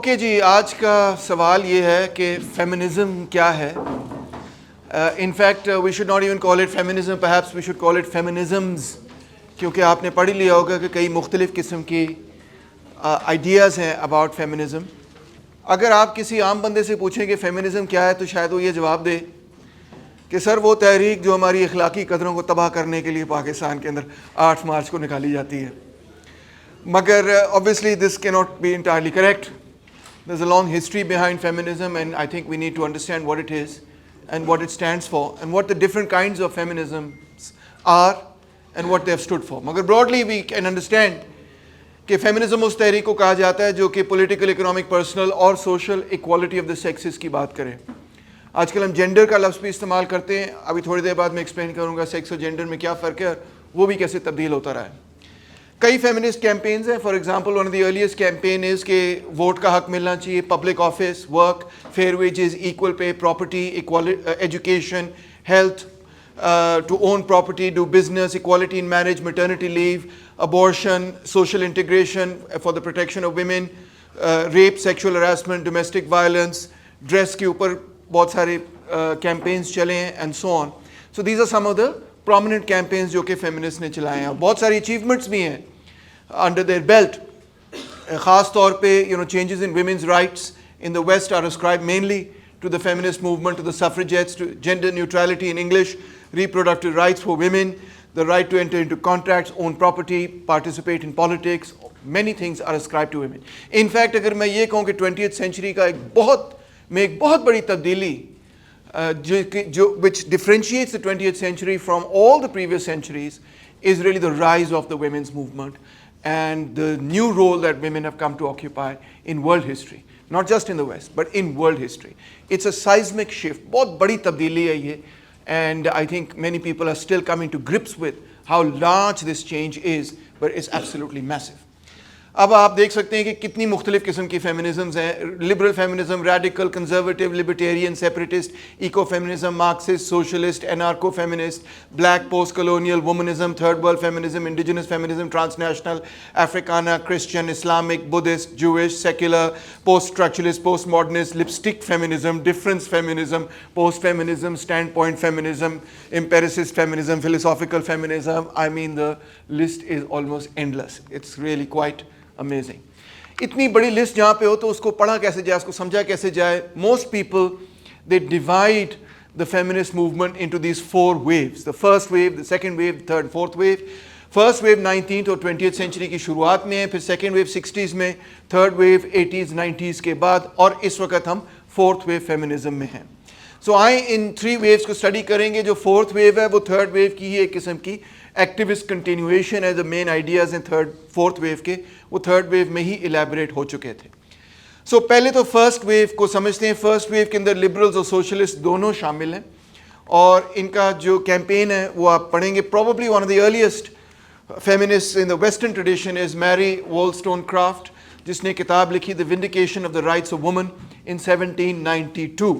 Okay जी, आज का सवाल ये है कि फेमिनिज्म क्या है. In fact, we should not even call it feminism, perhaps we should call it feminisms, क्योंकि आपने पढ़ लिया होगा कि कई मुख्तलिफ किस्म की आइडियाज़ हैं अबाउट फेमिनिज़म. अगर आप किसी आम बंदे से पूछें कि फेमिनिज़म क्या है तो शायद वो ये जवाब दे कि सर वो तहरीक जो हमारी अखलाकी कदरों को तबाह करने के लिए पाकिस्तान के अंदर 8 मार्च को निकाली जाती है. मगर obviously this cannot be entirely correct. There's a long history behind feminism, and I think we need to understand what it is and what it stands for and what the different kinds of feminisms are and what they have stood for. मगर broadly we can understand कि feminism उस तहरीक को कहा जाता है जो कि political, economic, personal और social equality of the sexes की बात करें. आजकल हम जेंडर का लफ्ज़ भी इस्तेमाल करते हैं. अभी थोड़ी देर बाद मैं एक्सप्लेन करूँगा सेक्स और जेंडर में क्या फ़र्क है, वो भी कैसे तब्दील होता रहा है. कई फेमिनिस्ट कैंपेन्स हैं. For example one of the earliest campaign is कि वोट का हक मिलना चाहिए, public office, work, fair wages, equal pay, property, education, health, to own property, do business, equality in marriage, maternity leave, abortion, social integration for the protection of women, rape, sexual harassment, domestic violence, dress के ऊपर बहुत सारे campaigns चले हैं and so on. So these are some of the prominent campaigns जो कि feminists ने चलाए हैं. बहुत सारी achievements भी हैं under their belt. ख़ास तौर पे changes in women's rights in the West are ascribed mainly to the feminist movement, to the suffragettes, to gender neutrality in English, reproductive rights for women, the right to enter into contracts, own property, participate in politics. Many things are ascribed to women. In fact, अगर मैं ये कहूँ कि 20th century का एक बहुत बड़ी तब्दीली which differentiates the 20th century from all the previous centuries is really the rise of the women's movement and the new role that women have come to occupy in world history. Not just in the West, but in world history. It's a seismic shift. बहुत बड़ी तब्दीली है ये. And I think many people are still coming to grips with how large this change is, but it's absolutely massive. अब आप देख सकते हैं कि कितनी मुख्तलिफ किस्म की फेमिनिज़म्स हैं. Liberal feminism, radical, conservative, libertarian, separatist, eco feminism, Marxist, socialist, anarcho feminist, black, post colonial, womanism, third world feminism, indigenous feminism, transnational, Africana, Christian, Islamic, Buddhist, Jewish, secular, post structuralist, post modernist, lipstick feminism, difference feminism, post feminism, stand point feminism, empiricist feminism, philosophical feminism. I mean the list is almost endless. It's really quite amazing. इतनी बड़ी list जहाँ पे हो तो उसको पढ़ा कैसे जाए, उसको समझा कैसे जाए. Most people they divide the feminist movement into these 4 waves. The first wave, the second wave, the third, fourth wave. First wave 19th और 20th century की शुरुआत में है, फिर second wave 60s में, third wave 80s 90s के बाद, और इस वक्त हम fourth wave feminism में हैं. So आए इन 3 waves को स्टडी करेंगे. जो fourth wave है वो third wave की ही एक किस्म की एक्टिविस्ट कंटिन्यूएशन है. द मेन आइडियाज हैं फोर्थ वेव के, वो थर्ड वेव में ही इलेबोरेट हो चुके थे. सो पहले तो फर्स्ट वेव को समझते हैं. फर्स्ट वेव के अंदर लिबरल्स और सोशलिस्ट दोनों शामिल हैं, और इनका जो कैंपेन है वो आप पढ़ेंगे. Probably one of the earliest feminist in the western tradition is Mary Wollstonecraft, जिसने किताब लिखी the vindication of the rights of woman in 1792.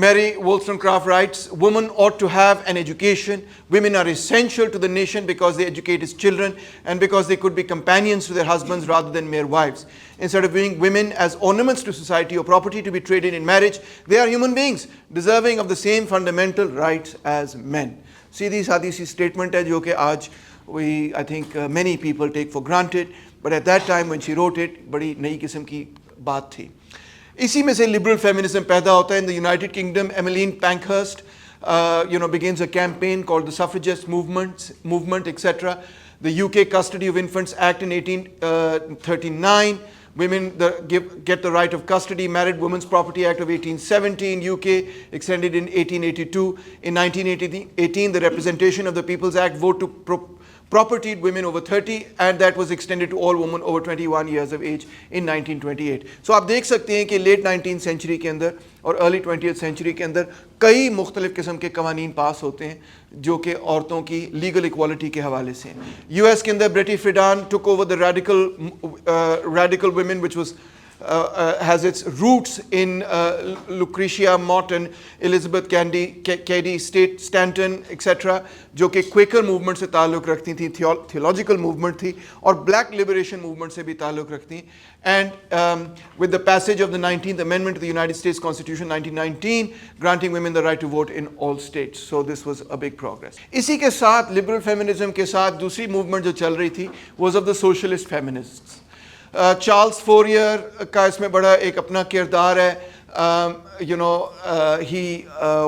Mary Wollstonecraft writes, women ought to have an education. Women are essential to the nation because they educate its children and because they could be companions to their husbands rather than mere wives. Instead of viewing women as ornaments to society or property to be traded in marriage, they are human beings deserving of the same fundamental rights as men. सीधी सादी सी statement है जो कि आज I think many people take for granted, but at that time when she wrote it, बड़ी नई किस्म की बात थी. इसी में से लिबरल फेमिनिज्म पैदा होता है. In the United Kingdom Emmeline Pankhurst begins a campaign called the suffragist movement, etc. The UK Custody of Infants Act in 1839. Women get the right of custody. Married Women's Property Act of 1870 in UK, extended in 1882. In 1918, the Representation of the People's Act vote to propertied women over 30, and that was extended to all women over 21 years of age in 1928. So आप देख सकते हैं कि late 19th century के अंदर और early 20th century के अंदर कई मुख्तलिफ किस्म के कवानीन पास होते हैं जो कि औरतों की लीगल इक्वालिटी के हवाले से हैं. US के अंदर pretty फ्रिडान took over the radical women, which was has its roots in Lucretia Mott and Elizabeth Cady Stanton, etc., जो कि क्वेकर मूवमेंट से ताल्लुक़ रखती थी, थियोलॉजिकल मूवमेंट थी, और ब्लैक लिबरेशन मूवमेंट से भी ताल्लुक़ रखती. And with the passage of the 19th Amendment to the United States Constitution 1919, granting women the right to vote in all states. So this was a big progress. इसी के साथ liberal feminism के साथ दूसरी मूवमेंट जो चल रही थी was of the socialist feminists. Charles Fourier का इसमें बड़ा एक अपना किरदार है. He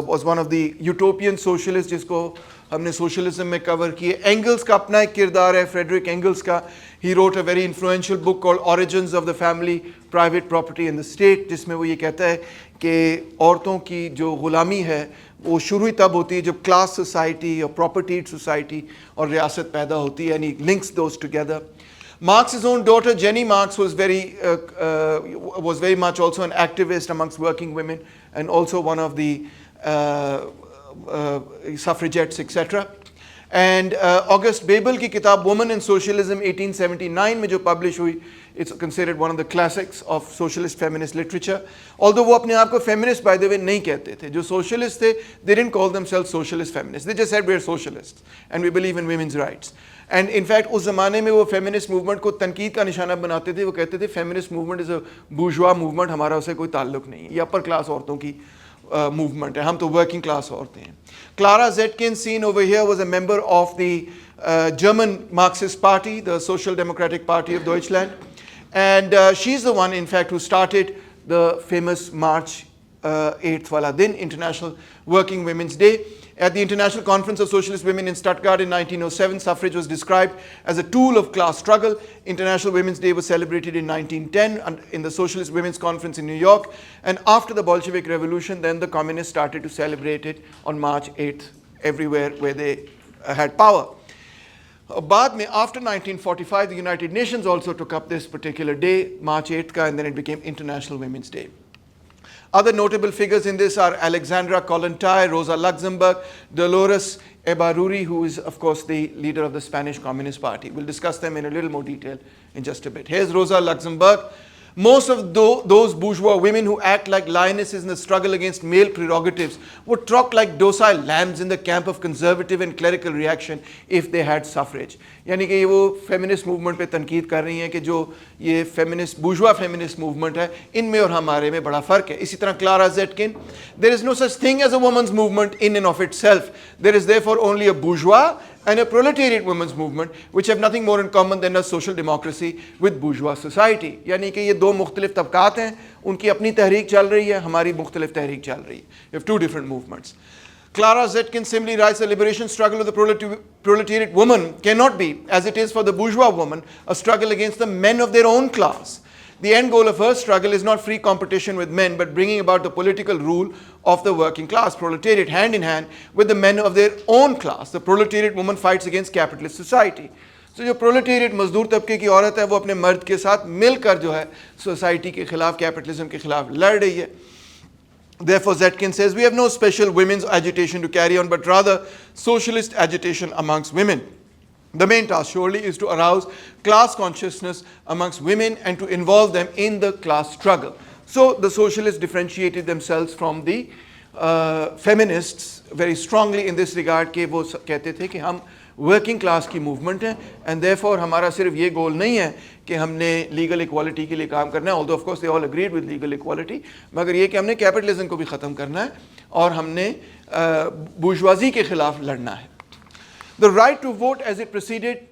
was one of the utopian socialist जिसको हमने सोशलिज्म में कवर किए. एंगल्स का अपना एक किरदार है, फ्रेडरिक एंगल्स का. He wrote a very influential book called origins of the family, private property in the state, जिसमें वो ये कहता है कि औरतों की जो ग़ुलामी है वो शुरू ही तब होती है जब क्लास सोसाइटी और प्रॉपर्टीड सोसाइटी और रियासत पैदा होती है, यानी links those together. Marx's own daughter Jenny Marx was very much also an activist amongst working women and also one of the suffragettes, etc. And August Bebel की किताब Woman and Socialism 1879 में जो publish हुई, it's considered one of the classics of socialist feminist literature. Although वो अपने आप को feminist by the way नहीं कहते थे. जो socialist थे, they didn't call themselves socialist feminists. They just said we're socialists and we believe in women's rights. And in fact उस ज़माने में वो फेमिनिस्ट मूवमेंट को तनकीद का निशाना बनाते थे. वो कहते थे feminist movement is a bourgeois movement, हमारा उससे कोई ताल्लुक नहीं है, ये अपर क्लास औरतों की मूवमेंट है, हम तो वर्किंग क्लास औरतें हैं. Clara Zetkin seen over here was a member of the German Marxist party, the social democratic party of Deutschland, and she is the one in fact who started the famous March 8th वाला दिन, international working women's day. At the International Conference of Socialist Women in Stuttgart in 1907, suffrage was described as a tool of class struggle. International Women's Day was celebrated in 1910 in the Socialist Women's Conference in New York. And after the Bolshevik Revolution, then the communists started to celebrate it on March 8th everywhere where they had power. बाद में, after 1945, the United Nations also took up this particular day, March 8th, and then it became International Women's Day. Other notable figures in this are Alexandra Kollontai, Rosa Luxemburg, Dolores Ebaruri, who is of course the leader of the Spanish Communist Party. We'll discuss them in a little more detail in just a bit. Here's Rosa Luxemburg. Most of those bourgeois women who act like lionesses in the struggle against male prerogatives would truck like docile lambs in the camp of conservative and clerical reaction if they had suffrage. यानी कि ये वो feminist movement पे तनकीद कर रही हैं कि जो ये फेमिनिस्ट बूर्जुआ फेमिनिस्ट मूवमेंट है, इनमें और हमारे में बड़ा फ़र्क है. इसी तरह Clara ज़ेटकिन, there is no such thing as a woman's movement in and of itself. There is therefore only a bourgeois and a proletariat women's movement which have nothing more in common than a social democracy with bourgeois society. यानी कि ये दो मुख्तलिफ तबकात हैं, उनकी अपनी तहरीक चल रही है, हमारी मुख्तलिफ तहरीक चल रही है. You have two different movements. Clara Zetkin simply writes, the liberation struggle of the proletariat woman cannot be, as it is for the bourgeois woman, a struggle against the men of their own class. The end goal of her struggle is not free competition with men, but bringing about the political rule of the working class, proletariat, hand in hand with the men of their own class. The proletariat woman fights against capitalist society. So जो proletariat मजदूर तबके की औरत है वो अपने मर्द के साथ मिलकर जो है सोसाइटी के खिलाफ, कैपिटलिज्म के खिलाफ लड़ रही है. Therefore, Zetkin says, we have no special women's agitation to carry on, but rather socialist agitation amongst women. The main task surely is to arouse class consciousness amongst women and to involve them in the class struggle. So the socialists differentiated themselves from the feminists very strongly in this regard कि वो कहते थे कि हम working class की movement है and therefore हमारा सिर्फ ये गोल नहीं है कि हमने लीगल इक्वालिटी के लिए काम करना है, although of course they all agreed with legal equality, मगर ये कि हमने कैपिटलिज्म को भी ख़त्म करना है और हमने बुर्जुआजी के खिलाफ लड़ना है. The right to vote as it proceeded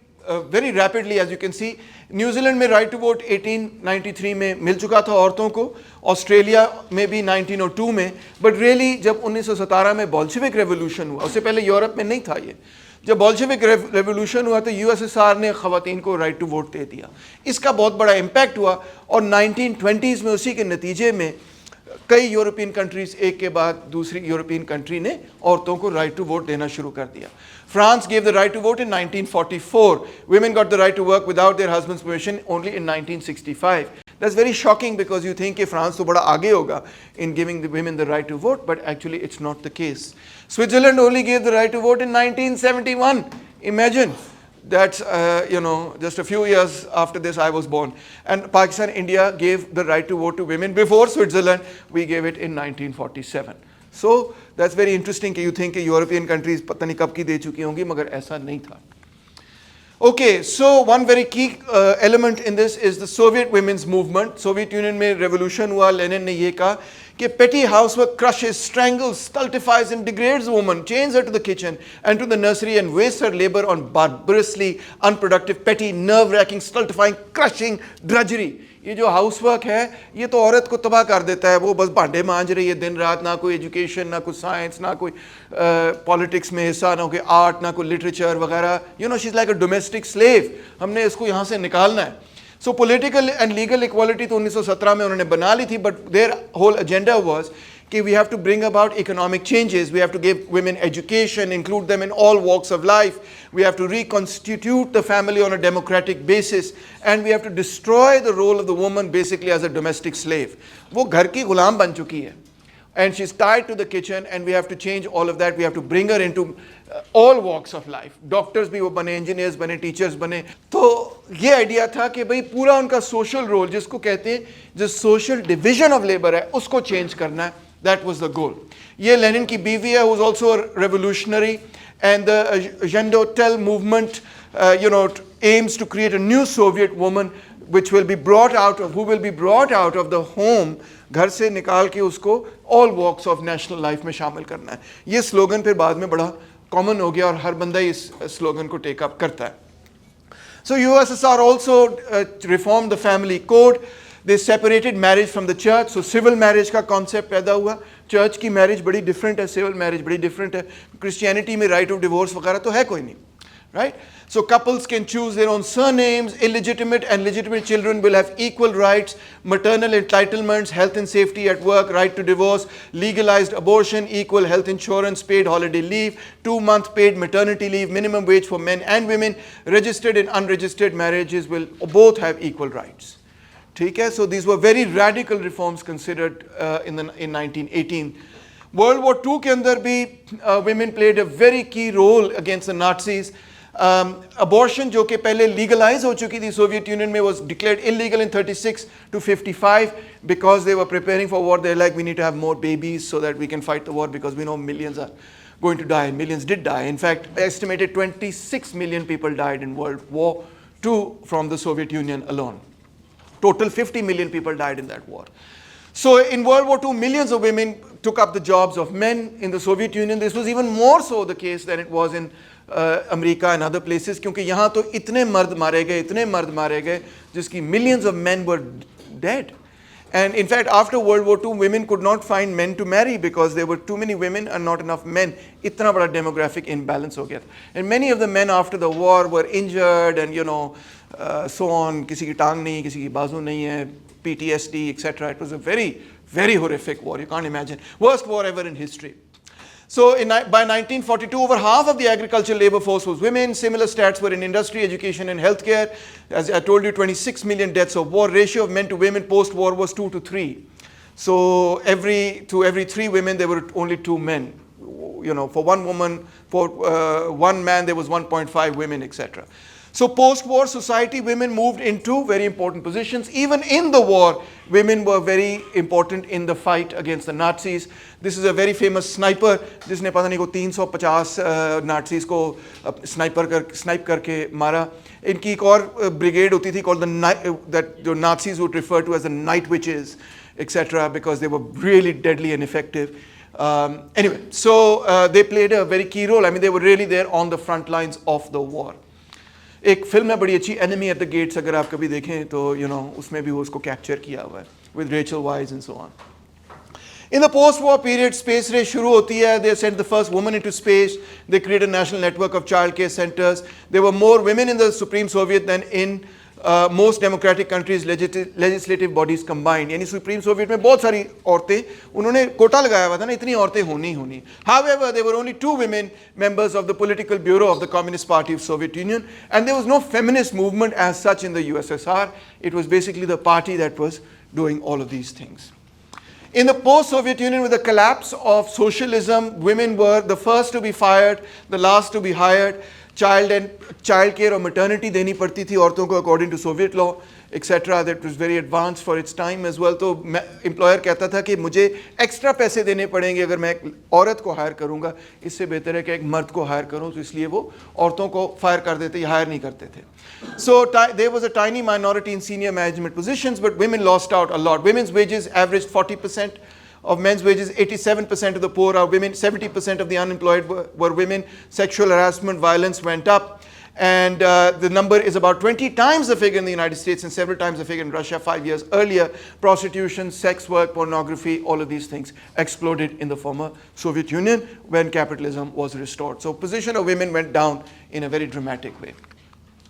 very rapidly, as you can see. New Zealand में राइट टू वोट 1893 में मिल चुका था औरतों को, ऑस्ट्रेलिया में भी 1902 में, बट रियली जब 1917 में बोल्शेविक रेवोल्यूशन हुआ, उससे पहले यूरोप में नहीं था ये. जब बोल्शेविक रेवोल्यूशन हुआ तो यूएसएसआर ने ख़वातीन को राइट टू वोट दे दिया. इसका बहुत बड़ा इम्पैक्ट हुआ और 1920s में उसी के नतीजे में कई यूरोपियन कंट्रीज़ एक के बाद दूसरी यूरोपियन कंट्री ने औरतों को राइट टू वोट देना शुरू कर दिया. France gave the right to vote in 1944. Women got the right to work without their husband's permission only in 1965. That's very shocking because you think कि France तो बड़ा आगे होगा in giving the women the right to vote, but actually it's not the case. Switzerland only gave the right to vote in 1971. Imagine, That's, just a few years after this I was born. And Pakistan, India gave the right to vote to women before Switzerland. We gave it in 1947. So that's very interesting कि you think कि European countries पता नहीं कब की दे चुकी होंगी, मगर ऐसा नहीं था. Okay, so one very key element in this is the Soviet women's movement. Soviet Union में revolution हुआ, Lenin ने ये कहा कि petty housework crushes, strangles, stultifies and degrades a woman, chains her to the kitchen and to the nursery and wastes her labor on barbarously unproductive, petty, nerve-wracking, stultifying, crushing drudgery. ये जो housework है ये तो औरत को तबाह कर देता है. वो बस भांडे मांज रही है दिन रात, ना कोई एजुकेशन, ना कोई साइंस, ना कोई पॉलिटिक्स में हिस्सा, ना कोई आर्ट, ना कोई लिटरेचर वगैरह. She is like a domestic slave. हमने इसको यहाँ से निकालना है. So political and legal equality तो 1917 में उन्होंने बना ली थी, but their whole agenda was कि we have to bring about economic changes, we have to give women education, include them in all walks of life, we have to reconstitute the family on a democratic basis, and we have to destroy the role of the woman basically as a domestic slave. वो घर की गुलाम बन चुकी है, and she's tied to the kitchen, and we have to change all of that. We have to bring her into all walks of life. Doctors भी वो बने, engineers बने, teachers बने. तो ये आइडिया था कि भाई पूरा उनका social role, जिसको कहते हैं जो social division of labor है, उसको change करना है. That was the goal. ये लेनिन की बीवी है, who was also a revolutionary, and the Zhendotel movement, aims to create a new Soviet woman, which will be brought out of, who will be brought out of the home, घर से निकाल के उसको all walks of national life में शामिल करना है. ये स्लोगन फिर बाद में बड़ा common हो गया और हर बंदा इस स्लोगन को take up करता है. So USSR also reformed the family code. They separated marriage from the church. So civil marriage का concept पैदा हुआ. Church की marriage बड़ी different है, civil marriage बड़ी different है. Christianity में right of divorce वगैरह तो है कोई नहीं, right? So couples can choose their own surnames. Illegitimate and legitimate children will have equal rights. Maternal entitlements, health and safety at work, right to divorce, legalized abortion, equal health insurance, paid holiday leave, 2-month paid maternity leave, minimum wage for men and women. Registered and unregistered marriages will both have equal rights. ठीक है, so these were very radical reforms considered in 1918. World War II के अंदर भी women played a very key role against the Nazis. Abortion जो कि पहले legalize हो चुकी थी Soviet Union में, was declared illegal in 36 to 55 because they were preparing for war. They're like, we need to have more babies so that we can fight the war, because we know millions are going to die, and millions did die. In fact, estimated 26 million people died in World War II from the Soviet Union alone. Total 50 million people died in that war. So in World War II, millions of women took up the jobs of men. In the Soviet Union, this was even more so the case than it was in America and other places, क्योंकि यहाँ तो इतने मर्द मारे गए जिसकी millions of men were dead. And in fact, after World War II, women could not find men to marry because there were too many women and not enough men. इतना बड़ा demographic imbalance हो गया था. And many of the men after the war were injured and so on. किसी की टांग नहीं, किसी की बाजू नहीं है, PTSD, etc. It was a very, very horrific war. You can't imagine. Worst war ever in history. So by 1942, over half of the agricultural labor force was women. Similar stats were in industry, education and healthcare. As I told you, 26 million deaths of war. Ratio of men to women post-war was 2 to 3. So every 3 women, there were only 2 men. For one woman, for one man, there was 1.5 women, etc. So post-war society, women moved into very important positions. Even in the war, women were very important in the fight against the Nazis. This is a very famous sniper, जिसने पता नहीं को 350 Nazis को snipe करके मारा. इनकी एक और brigade होती थी called that the Nazis would refer to as the night witches, etc., because they were really deadly and effective. Anyway, so they played a very key role. I mean, they were really there on the front lines of the war. एक film है बड़ी अच्छी, enemy at the gates, अगर आप कभी देखें तो उसमें भी वो उसको कैप्चर किया हुआ है with Rachel wise and so on. In the post-war period, space race शुरू होती है. They sent the first woman into space. They created a national network of child care centers. There were more women in the Supreme Soviet than in most democratic countries' legislative bodies combined. यानी Supreme Soviet में बहुत सारी औरतें, उन्होंने कोटा लगाया हुआ था ना, इतनी औरतें होनी. However, there were only 2 women members of the political bureau of the Communist Party of Soviet Union, and there was no feminist movement as such in the USSR. It was basically the party that was doing all of these things. In the post-Soviet Union, with the collapse of socialism, women were the first to be fired, the last to be hired. Child care और maternity देनी पड़ती थी औरतों को according to Soviet law etcetera, that was very advance for its time as well. तो employer कहता था कि मुझे एक्स्ट्रा पैसे देने पड़ेंगे अगर मैं एक औरत को हायर करूंगा, इससे बेहतर है कि एक मर्द को हायर करूं, तो इसलिए वो औरतों को फायर कर देते या हायर नहीं करते थे। So there was a tiny minority in senior management positions, but women lost out a lot. Women's wages averaged 40% of men's wages, 87% of the poor are women, 70% of the unemployed were women. Sexual harassment, violence went up, and the number is about 20 times the figure in the United States and several times the figure in Russia 5 years earlier. Prostitution, sex work, pornography, all of these things exploded in the former Soviet Union when capitalism was restored. So position of women went down in a very dramatic way.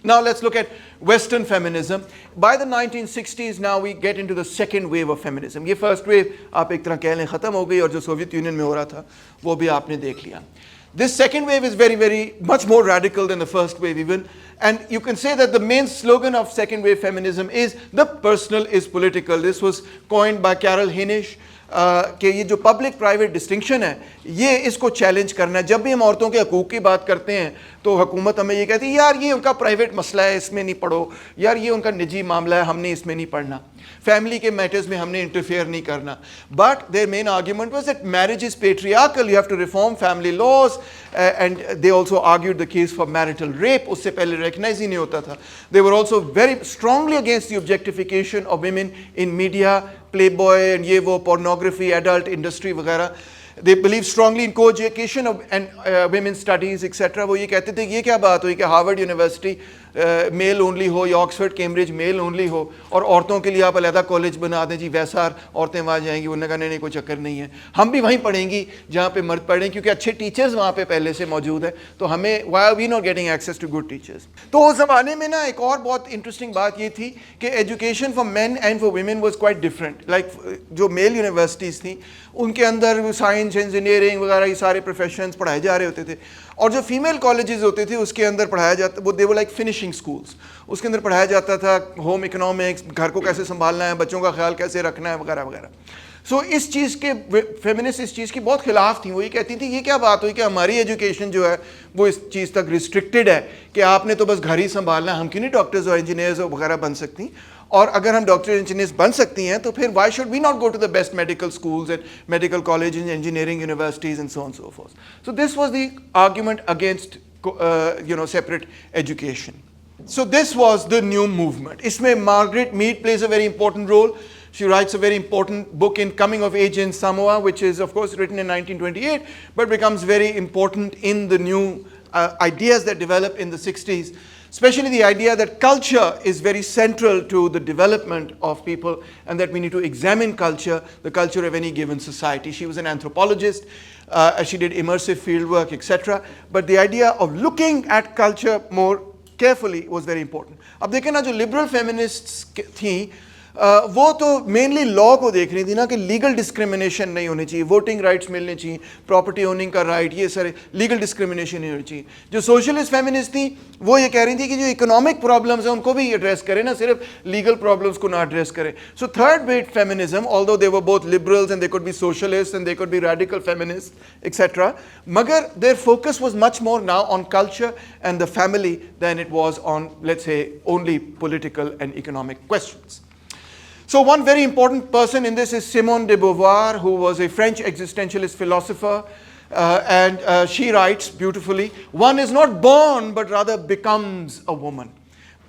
Now let's look at Western feminism. By the 1960s now we get into the second wave of feminism. ये first wave आप एक तरह कह लें ख़त्म हो गई और जो सोवियत यूनियन में हो रहा था वो भी आपने देख लिया. This second wave is very much more radical than the first wave even, and you can say that the main slogan of second wave feminism is the personal is political. This was coined by Carol Hinish. कि ये जो public private distinction है ये इसको challenge करना है. जब भी हम औरतों के हकूक़ की बात करते हैं तो हुकूमत हमें ये कहती है यार ये उनका प्राइवेट मसला है, इसमें नहीं पढ़ो, यार ये उनका निजी मामला है, हमने इसमें नहीं पढ़ना, फैमिली के मैटर्स में हमने इंटरफेयर नहीं करना. But their main argument was that marriage is patriarchal, you have to reform family laws, and they also argued the case for marital rape. उससे पहले रिकग्नाइज ही नहीं होता था. They were also very strongly against the objectification of women in media, Playboy and ये वो pornography, adult industry वगैरह. They believe strongly in co-education and women's studies etc. वो ये कहते थे ये क्या बात हुई कि हार्वर्ड यूनिवर्सिटी मेल ओनली हो या ऑक्सफोर्ड कैम्ब्रिज मेल ओनली हो और औरतों के लिए आप अलहदा कॉलेज बना दें जी, वैसा औरतें वहाँ जाएंगी. उन्होंने कहा नहीं कोई चक्कर नहीं है, हम भी वहीं पढ़ेंगी जहाँ पे मर्द पढ़ें क्योंकि अच्छे टीचर्स वहाँ पे पहले से मौजूद है, तो हमें why are we not getting access to good teachers. तो उस ज़माने में ना एक और बहुत इंटरेस्टिंग बात ये थी कि education for man and for women was quite different. Like जो मेल यूनिवर्सिटीज़ थी उनके अंदर साइंस, इंजीनियरिंग वगैरह ये सारे प्रोफेशंस पढ़ाए जा रहे होते थे, और जो फीमेल कॉलेजेस होते थे उसके अंदर पढ़ाया जाता, वो दे वर लाइक फिनिशिंग स्कूल्स, उसके अंदर पढ़ाया जाता था होम इकोनॉमिक्स, घर को कैसे संभालना है, बच्चों का ख्याल कैसे रखना है वगैरह वगैरह. सो इस चीज़ के फेमिनिस्ट इस चीज़ की बहुत खिलाफ थी. वो ये कहती थी ये क्या बात हुई कि हमारी एजुकेशन जो है वो इस चीज़ तक रिस्ट्रिक्टेड है कि आपने तो बस घर ही संभालना है, हम क्यों नहीं डॉक्टर्स और इंजीनियर्स वगैरह बन सकती, और अगर हम डॉक्टर इंजीनियर्स बन सकती हैं तो फिर why should we not go to the best medical schools and medical colleges, engineering universities and so on so forth. So this was the argument against separate education. So this was the new movement. Isme Margaret Mead plays a very important role. She writes a very important book in Coming of Age in Samoa, which is of course written in 1928, but becomes very important in the new ideas that develop in the 60s. Especially the idea that culture is very central to the development of people and that we need to examine culture, the culture of any given society. She was an anthropologist, she did immersive fieldwork, etc. But the idea of looking at culture more carefully was very important. अब देखें ना जो liberal feminists थी वो तो mainly law को देख रही थी ना कि लीगल डिस्क्रिमिनेशन नहीं होनी चाहिए, वोटिंग राइट्स मिलने चाहिए, प्रॉपर्टी ओनिंग का राइट, ये सारे लीगल डिस्क्रिमिनेशन नहीं होनी चाहिए. जो सोशलिस्ट फेमिनिस्ट थी वो ये कह रही थी कि जो इकोनॉमिक प्रॉब्लम्स हैं उनको भी एड्रेस करें ना, सिर्फ लीगल प्रॉब्लम्स को ना एड्रेस करें. So third wave feminism, although they were both liberals and they could be socialist and they could be radical feminist etcetera, मगर their focus was much more now on culture and the family then it was on let's say only political and economic questions. So one very important person in this is Simone de Beauvoir, who was a French existentialist philosopher, and she writes beautifully, one is not born but rather becomes a woman.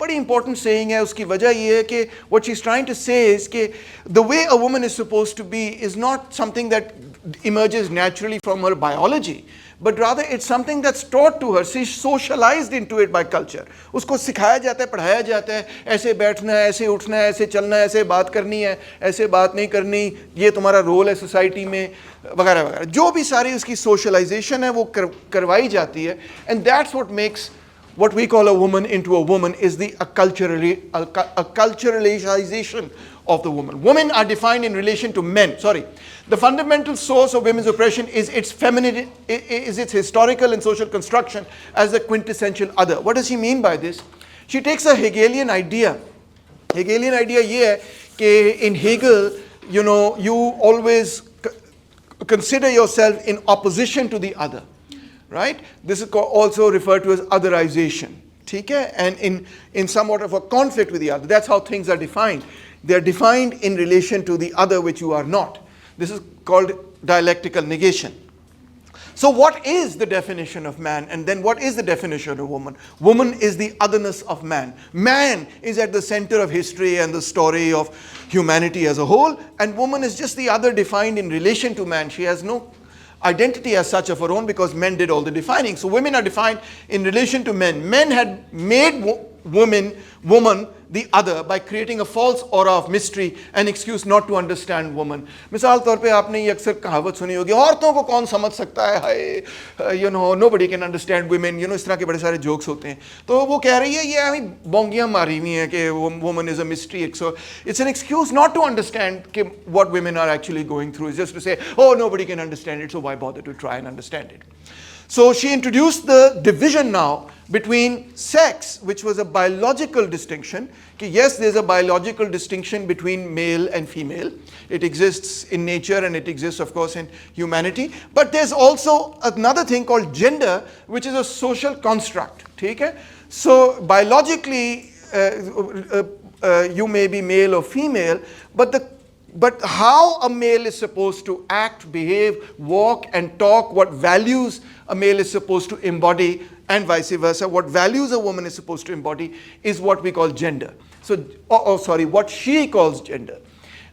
बड़ी important saying है. उसकी वजह ये है कि what she's trying to say is कि the way a woman is supposed to be is not something that emerges naturally from her biology, but rather it's something that's taught to her. She's socialized into it by culture. उसको सिखाया जाता है, पढ़ाया जाता है, ऐसे बैठना है, ऐसे उठना है, ऐसे चलना है, ऐसे बात करनी है, ऐसे बात नहीं करनी, ये तुम्हारा रोल है सोसाइटी में वगैरह वगैरह. जो भी सारी उसकी सोशलाइजेशन है वो करवाई जाती है. And that's what makes what we call a woman into a woman is the culturalization of the woman. Women are defined in relation to men. The fundamental source of women's oppression is its femininity, is its historical and social construction as the quintessential other. What does she mean by this? She takes a Hegelian idea. Hegelian idea ये है कि in Hegel, you always consider yourself in opposition to the other. right? This is also referred to as otherization. ठीक है? And in somewhat of a conflict with the other. That's how things are defined. They are defined in relation to the other which you are not. This is called dialectical negation. So what is the definition of man, and then what is the definition of woman? Woman is the otherness of man. Man is at the center of history and the story of humanity as a whole, and woman is just the other defined in relation to man. She has no identity as such of her own because men did all the defining. So women are defined in relation to men. Men had made woman the other by creating a false aura of mystery, an excuse not to understand woman. मिसाल तौर पे आपने ये अक्सर कहावत सुनी होगी, औरतों को कौन समझ सकता है, हाय nobody can understand women, इस तरह के बड़े सारे जोक्स होते हैं. तो वो कह रही है ये हमें बोंगियां मारी हुई हैं कि woman is a mystery. So it's an excuse not to understand what women are actually going through. It's just to say, oh, nobody can understand it, so why bother to try and understand it. So she introduced the division now between sex, which was a biological distinction. Yes, there's a biological distinction between male and female. It exists in nature and it exists, of course, in humanity. But there's also another thing called gender, which is a social construct. Okay? So biologically, you may be male or female, but how a male is supposed to act, behave, walk and talk, what values a male is supposed to embody and vice versa, what values a woman is supposed to embody is what we call gender. So, what she calls gender.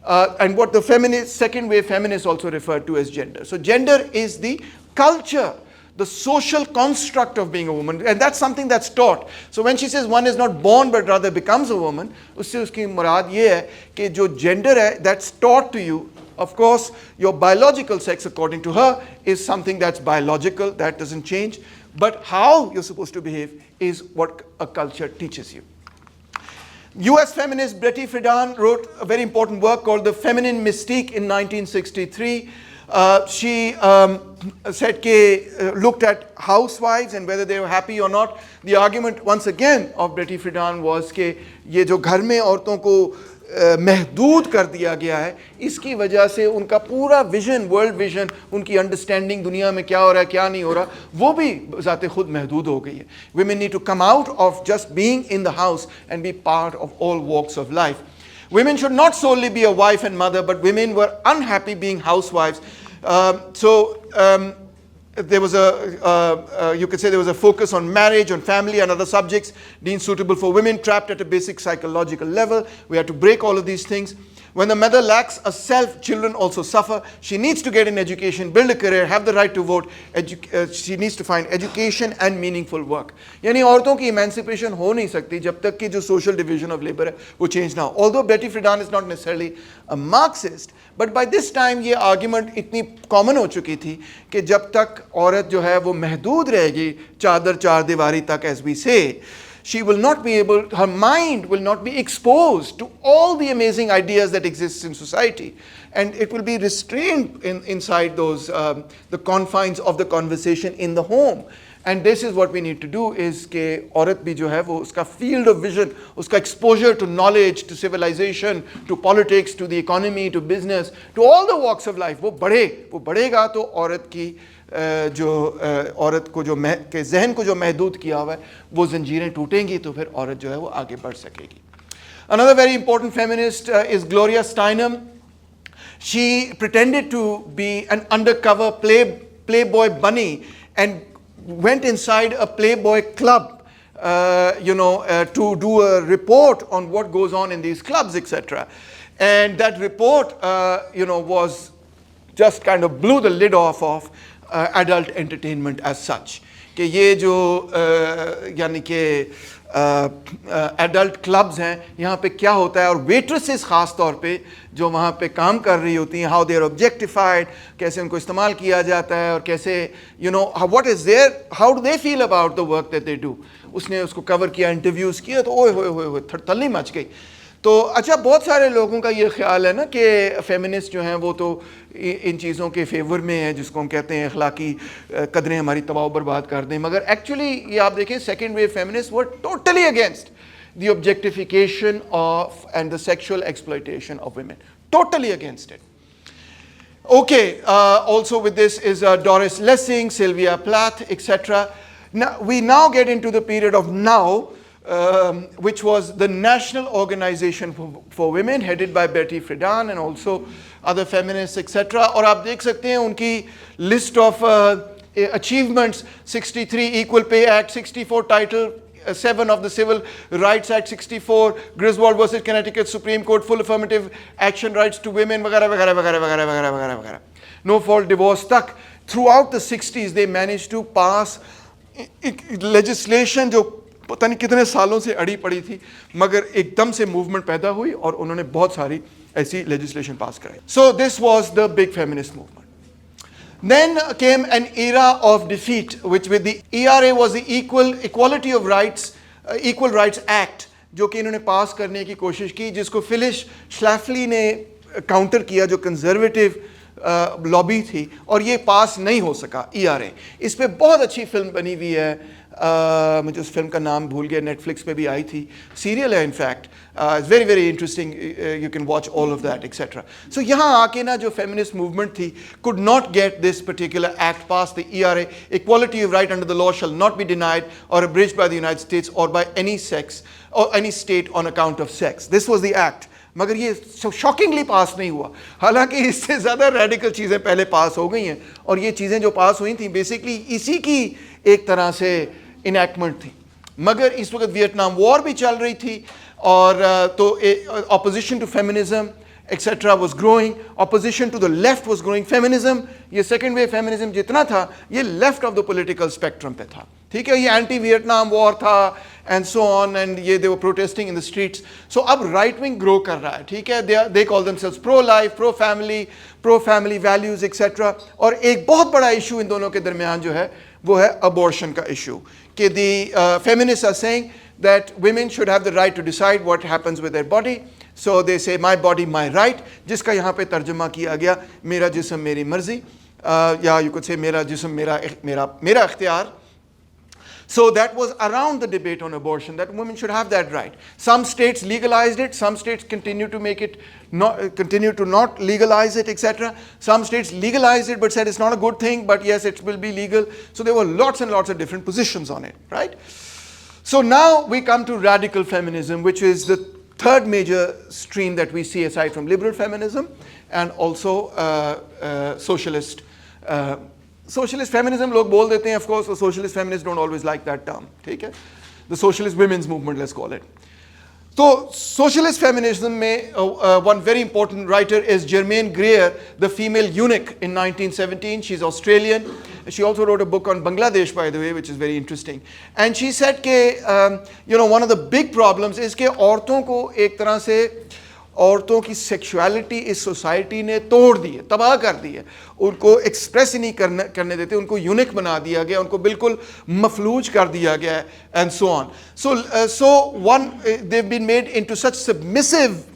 And what the second wave feminists also refer to as gender. So gender is the culture, the social construct of being a woman, and that's something that's taught. So when she says one is not born but rather becomes a woman, उससे उसकी मुराद ये है कि जो gender है that's taught to you. Of course, your biological sex, according to her, is something that's biological, that doesn't change. But how you're supposed to behave is what a culture teaches you. US feminist Betty Friedan wrote a very important work called The Feminine Mystique in 1963. She said looked at housewives and whether they were happy or not. The argument once again of Betty Friedan was कि ये जो घर में औरतों को महदूद कर दिया गया है, इसकी वजह से उनका पूरा विजन, वर्ल्ड विजन, उनकी अंडरस्टैंडिंग दुनिया में क्या हो रहा है क्या नहीं हो रहा, वो भी ज़ाते खुद महदूद हो गई है. Women need to come out of just being in the house and be part of all walks of life. Women should not solely be a wife and mother, but women were unhappy being housewives. There was you could say there was a focus on marriage, on family and other subjects deemed suitable for women trapped at a basic psychological level. We had to break all of these things. When the mother lacks a self, children also suffer. She needs to get an education, build a career, have the right to vote. She needs to find education and meaningful work. यानी औरतों की emancipation हो नहीं सकती जब तक कि जो social division of labor है वो change ना हो. Although Betty Friedan is not necessarily a Marxist, but by this time ये argument इतनी common हो चुकी थी कि जब तक औरत जो है वो महदूद रहेगी चादर चार दीवारी तक, as we say, she will not be able, her mind will not be exposed to all the amazing ideas that exist in society. And it will be restrained inside those, the confines of the conversation in the home. And this is what we need to do is कि औरत भी जो है वो उसका field of vision, उसका exposure to knowledge, to civilization, to politics, to the economy, to business, to all the walks of life, वो बढ़ेगा तो औरत की औरत को जो के जहन को जो महदूद किया हुआ है वो जंजीरें टूटेंगी तो फिर औरत जो है वो आगे बढ़ सकेगी. Another very important feminist is Gloria Steinem. She pretended to be an undercover playboy bunny and went inside a Playboy club, to do a report on what goes on in these clubs, etc. And that report, was just kind of blew the lid off of adult entertainment as such. कि ये जो यानी कि adult clubs हैं यहाँ पे क्या होता है और वेट्रेसेस ख़ास तौर पे जो वहाँ पे काम कर रही होती हैं, हाउ दे आर ऑब्जेक्टिफाइड, कैसे उनको इस्तेमाल किया जाता है और कैसे what is there, how do they feel about the work that they do. उसने उसको कवर किया, इंटरव्यूज़ किया तो ओए होए होए थल्ली मच गई. तो अच्छा बहुत सारे लोगों का ये ख्याल है ना कि फेमिनिस्ट जो हैं वो तो इन चीज़ों के फेवर में है जिसको हम कहते हैं अखलाकी कदरें हमारी तबाह बर्बाद कर दें, मगर एक्चुअली ये आप देखें second wave feminist were totally against the objectification of and the sexual exploitation of women, totally against it. Okay, also with this is Doris Lessing, Sylvia Plath, etc. Now, we now get into the period of now, which was the National Organization for Women, headed by Betty Friedan and also other feminists, etc. और आप देख सकते हैं उनकी list of achievements: 63 Equal Pay Act, 64 Title 7 of the Civil Rights Act, 64 Griswold versus Connecticut Supreme Court, full affirmative action rights to women, वगैरह वगैरह वगैरह वगैरह वगैरह वगैरह वगैरह. No fault divorce तक. Throughout the 60s they managed to pass legislation जो पता नहीं कितने सालों से अड़ी पड़ी थी, मगर एकदम से मूवमेंट पैदा हुई और उन्होंने बहुत सारी ऐसी लेजिस्लेशन पास कराई. So this was the big feminist movement. Then came an era of defeat, which with the ERA was the Equality of Rights, Equal Rights Act, जो कि इन्होंने पास करने की कोशिश की, जिसको फिलिश श्लैफली ने काउंटर किया, जो कंजर्वेटिव लॉबी थी, और ये पास नहीं हो सका ERA. इस पे बहुत अच्छी फिल्म बनी हुई है, मुझे उस फिल्म का नाम भूल गया, नेटफ्लिक्स पे भी आई थी, सीरियल है in fact. It's very very interesting, you can watch all of that etcetera. So यहाँ आके ना जो फेमिनिस्ट मूवमेंट थी could not get this particular act passed, the ERA, Equality of Right under the law shall not be denied or abridged by the United States or by any sex or any state on account of sex. This was the act. मगर ये shockingly पास नहीं हुआ, हालांकि इससे ज़्यादा radical चीज़ें पहले पास हो गई हैं, और ये चीज़ें जो पास हुई थी बेसिकली इसी की एक तरह से इनैक्टमेंट थी. मगर इस वक्त वियतनाम वॉर भी चल रही थी, और तो opposition to feminism etc. was growing, opposition to the left was growing. Feminism, ये second wave feminism जितना था, ये left of the political spectrum पे था, ठीक है. ये anti Vietnam war था and so on, and ये they were protesting in the streets. So अब right wing grow कर रहा है, ठीक है. they call themselves pro life, pro family values etc. और एक बहुत बड़ा issue इन दोनों के दरमियान जो है वो है abortion का issue, कि the feminists are saying that women should have the right to decide what happens with their body. So they say my body my right, जिसका यहाँ पे तर्जुमा किया गया मेरा जिस्म मेरी मर्जी, या you could say मेरा जिस्म मेरा इख्तियार. So that was around the debate on abortion, that women should have that right. Some states legalized it, some states continue to not legalize it, etc. Some states legalized it but said it's not a good thing, but yes, it will be legal. So there were lots and lots of different positions on it, right? So now we come to radical feminism, which is the third major stream that we see aside from liberal feminism, and also socialist. Socialist feminism लोग बोल देते हैं, of course, the socialist feminists don't always like that term, ठीक है. The socialist women's movement, let's call it. So socialist feminism में one very important writer is Germaine Greer, the female eunuch, in 1917. She's Australian. She also wrote a book on Bangladesh, by the way, which is very interesting. And she said कि one of the big problems is कि औरतों को एक तरह से औरतों की sexuality इस सोसाइटी ने तोड़ दी है, तबाह कर दी है. उनको एक्सप्रेस ही नहीं करने देते, उनको यूनिक बना दिया गया, उनको बिल्कुल मफलूज कर दिया गया है, and so on. They've been made into such submissive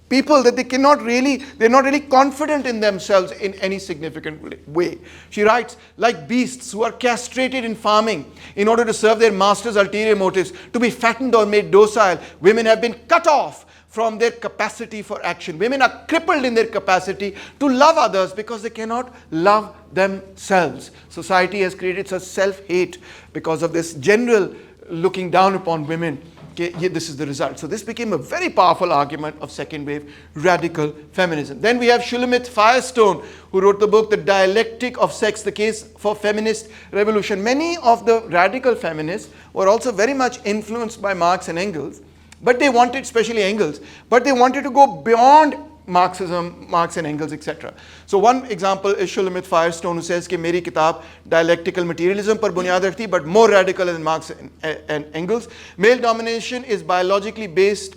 people that they're not really confident in themselves in any significant way. She writes, like beasts who are castrated in farming in order to serve their master's ulterior motives, to be fattened or made docile, women have been cut off from their capacity for action. Women are crippled in their capacity to love others because they cannot love themselves. Society has created such self-hate because of this general looking down upon women. This is the result. So this became a very powerful argument of second wave radical feminism. Then we have Shulamit Firestone, who wrote the book The Dialectic of Sex, the Case for Feminist Revolution. Many of the radical feminists were also very much influenced by Marx and Engels, but they wanted, especially Engels, but they wanted to go beyond Marxism, Marx and Engels, etc. So one example is Shulamit Firestone, who says कि मेरी किताब dialectical materialism पर बुनियाद रखती, but more radical than Marx and Engels. Male domination is biologically based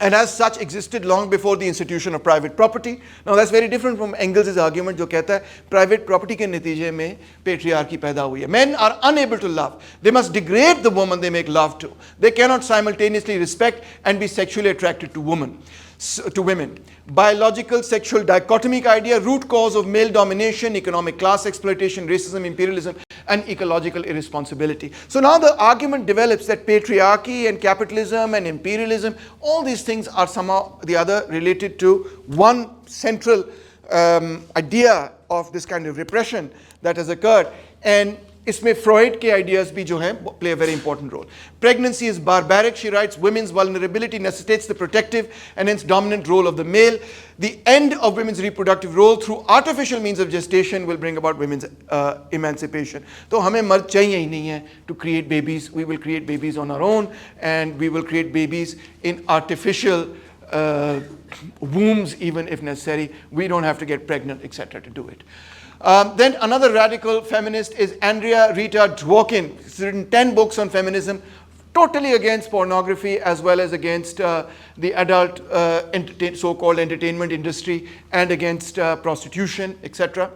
and as such existed long before the institution of private property. Now that's very different from Engels' argument जो कहता है private property के नतीजे में patriarchy पैदा हुई है. Men are unable to love. They must degrade the woman they make love to. They cannot simultaneously respect and be sexually attracted to women. Biological sexual dichotomic idea, root cause of male domination, economic class exploitation, racism, imperialism, and ecological irresponsibility. So now the argument develops that patriarchy and capitalism and imperialism, all these things are somehow the other related to one central idea of this kind of repression that has occurred. And इसमें Freud के ideas भी जो हैं play a very important role. Pregnancy is barbaric, she writes. Women's vulnerability necessitates the protective and hence dominant role of the male. The end of women's reproductive role through artificial means of gestation will bring about women's emancipation. तो हमें मर्द चाहिए ही नहीं है to create babies. We will create babies on our own, and we will create babies in artificial wombs even if necessary. We don't have to get pregnant, etc. to do it. Then another radical feminist is Andrea Rita Dworkin. She's written 10 books on feminism, totally against pornography as well as against the adult so-called entertainment industry and against prostitution, etc.